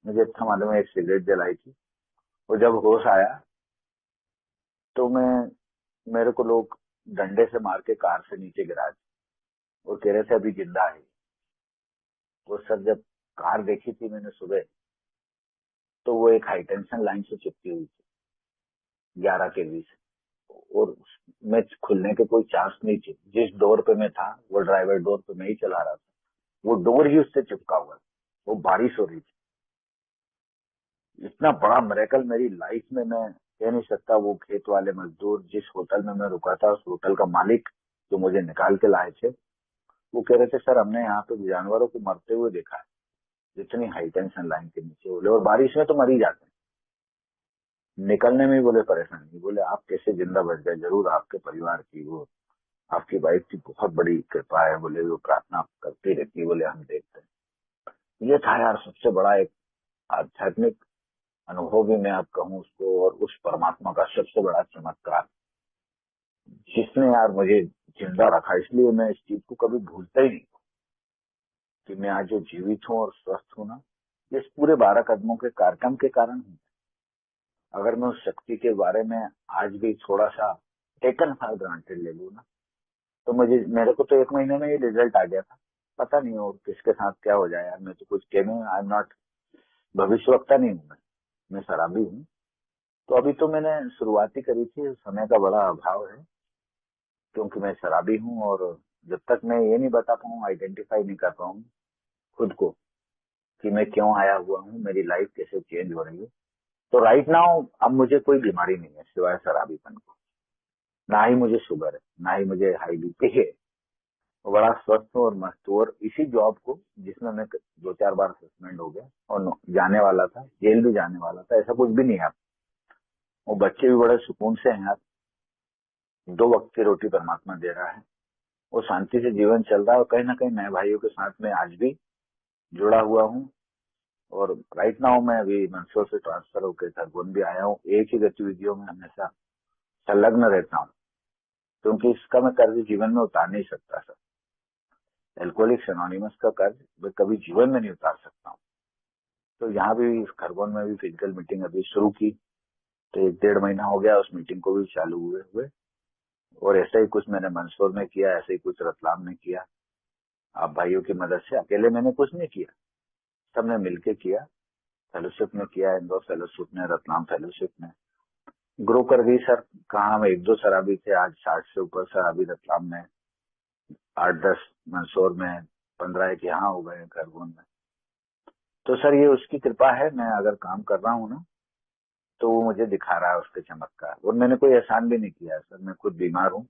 मुझे इतना मालूम है एक सिगरेट जलाई थी। वो जब होश आया तो मेरे को लोग डंडे से मार के कार से नीचे गिरा दिए और कह रहे थे अभी जिंदा है। वो सर जब कार देखी थी मैंने सुबह, तो वो एक हाई टेंशन लाइन से चिपकी हुई थी 11 kV से, और उसमें खुलने के कोई चांस नहीं थे। जिस डोर पे मैं था वो ड्राइवर डोर पे मैं ही चला रहा था, वो डोर ही उससे चिपका हुआ था। वो बारिश हो रही थी। इतना बड़ा मिरेकल मेरी लाइफ में मैं कह नहीं सकता। वो खेत वाले मजदूर, जिस होटल में मैं रुका था, उस होटल का मालिक जो मुझे निकाल के लाए थे, वो कह रहे थे सर हमने यहाँ पे जानवरों को मरते हुए देखा है जितनी हाई टेंशन लाइन के नीचे। बोले और बारिश में तो मर ही जाते हैं, निकलने में ही बोले परेशानी। बोले आप कैसे जिंदा बच गए, जरूर आपके परिवार की, वो आपकी वाइफ की बहुत बड़ी कृपा है। बोले वो प्रार्थना करती रहती है, बोले हम देखते हैं। ये था यार सबसे बड़ा एक आध्यात्मिक अनुभव भी मैं आप कहूँ उसको, और उस परमात्मा का सबसे बड़ा चमत्कार जिसने यार मुझे जिंदा रखा। इसलिए मैं इस चीज को कभी भूलता ही नहीं कि मैं आज जो जीवित हूँ और स्वस्थ हूँ ना, ये इस पूरे 12 कदमों के कार्यक्रम के कारण हूँ। अगर मैं उस शक्ति के बारे में आज भी थोड़ा सा टेकन फॉर ग्रांटेड ले लूँ ना, तो मेरे को तो 1 महीने में ये रिजल्ट आ गया था। पता नहीं और किसके साथ क्या हो जाए यार। मैं तो कुछ कहने, आई एम नॉट, भविष्यवक्ता नहीं हूँ मैं शराबी हूँ। तो अभी तो मैंने शुरुआती करी थी, समय का बड़ा अभाव है क्योंकि मैं शराबी हूँ। और जब तक मैं ये नहीं बता पाऊँ, आइडेंटिफाई नहीं कर पाऊँ खुद को कि मैं क्यों आया हुआ हूँ, मेरी लाइफ कैसे चेंज हो रही है, तो राइट नाउ अब मुझे कोई बीमारी नहीं है सिवाय शराबीपन को। ना ही मुझे शुगर है, ना ही मुझे हाई बीपी है। वो बड़ा स्वस्थ हूँ और मस्त हूँ। और इसी जॉब को जिसमें मैं 2-4 बार सस्पेंड हो गया और जाने वाला था, जेल भी जाने वाला था, ऐसा कुछ भी नहीं है। वो बच्चे भी बड़े सुकून से हैं यार। 2 वक्त की रोटी परमात्मा दे रहा है, वो शांति से जीवन चल रहा है। और कहीं ना कहीं नए भाइयों के साथ में आज भी जुड़ा हुआ हूँ। और राइट नाउ मैं अभी मंदसौर से ट्रांसफर होकर खरगोन भी आया हूँ। एक ही गतिविधियों में हमेशा संलग्न रहता हूँ क्योंकि इसका मैं कर्ज जीवन में उतार नहीं सकता सर। एल्कोहलिक्स एनोनिमस का कर्ज मैं कभी जीवन में नहीं उतार सकता हूँ। तो यहाँ भी खरगोन में भी फिजिकल मीटिंग अभी शुरू की, तो 1-1.5 महीना हो गया उस मीटिंग को भी चालू हुए। और ऐसा ही कुछ मैंने मंदसौर में किया, ऐसे ही कुछ रतलाम में किया, आप भाइयों की मदद से। अकेले मैंने कुछ नहीं किया, सबने मिलके किया। फेलोशिप में किया, इंदौर फेलोशिप में, रतलाम फेलोशिप में ग्रो कर गई सर। कहाँ हम 1-2 शराबी थे, आज 60 से ऊपर शराबी रतलाम में, 8-10 मंदसौर में, 15 एक यहाँ हो गए खरगोन में। तो सर ये उसकी कृपा है। मैं अगर काम कर रहा हूँ ना, तो वो मुझे दिखा रहा है उसके चमत्कार। और मैंने कोई एहसान भी नहीं किया है सर। मैं खुद बीमार हूँ,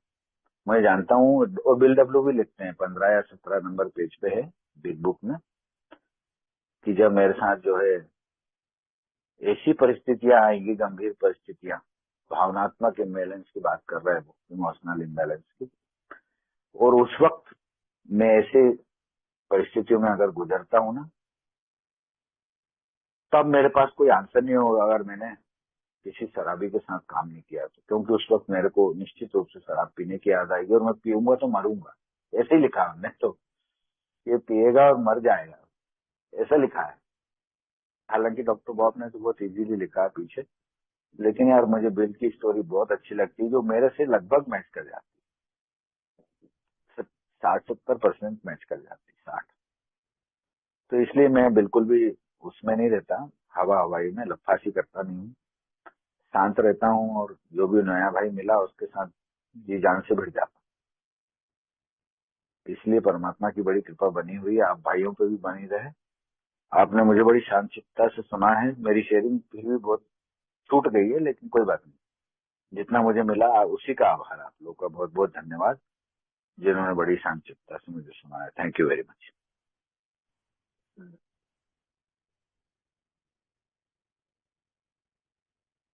मैं जानता हूँ। और बिल डब्ल्यू भी लिखते हैं 15 या 17 नंबर पेज पे है बिग बुक में, कि जब मेरे साथ जो है ऐसी परिस्थितियां आएंगी, गंभीर परिस्थितियां, भावनात्मक इम्बैलेंस की बात कर रहे हैं वो, इमोशनल इम्बैलेंस की। और उस वक्त मैं ऐसे परिस्थितियों में अगर गुजरता हूँ ना, तब मेरे पास कोई आंसर नहीं होगा अगर मैंने किसी शराबी के साथ काम नहीं किया तो। क्योंकि उस वक्त मेरे को निश्चित रूप से शराब पीने की याद आएगी और मैं पीऊंगा तो मरूंगा। ऐसे ही लिखा हमने तो, ये पिएगा और मर जाएगा, ऐसा लिखा है। हालांकि डॉक्टर बॉब ने तो बहुत इजीली लिखा है पीछे, लेकिन यार मुझे बिल की स्टोरी बहुत अच्छी लगती है, जो मेरे से लगभग मैच कर जाती है। 60-70% मैच कर जाती है, 60। तो इसलिए मैं बिल्कुल भी उसमें नहीं रहता, हवा हवाई में लफासी करता नहीं हूँ, शांत रहता हूँ। और जो भी नया भाई मिला उसके साथ जी जान से भिड़ जाता। इसलिए परमात्मा की बड़ी कृपा बनी हुई है, आप भाइयों पे भी बनी रहे। आपने मुझे बड़ी शांतचित्ता से सुना है। मेरी शेयरिंग फिर भी बहुत छूट गई है, लेकिन कोई बात नहीं, जितना मुझे मिला उसी का आभार। आप लोग का बहुत बहुत धन्यवाद जिन्होंने बड़ी शांतचित्ता से मुझे सुना है। Thank you very much.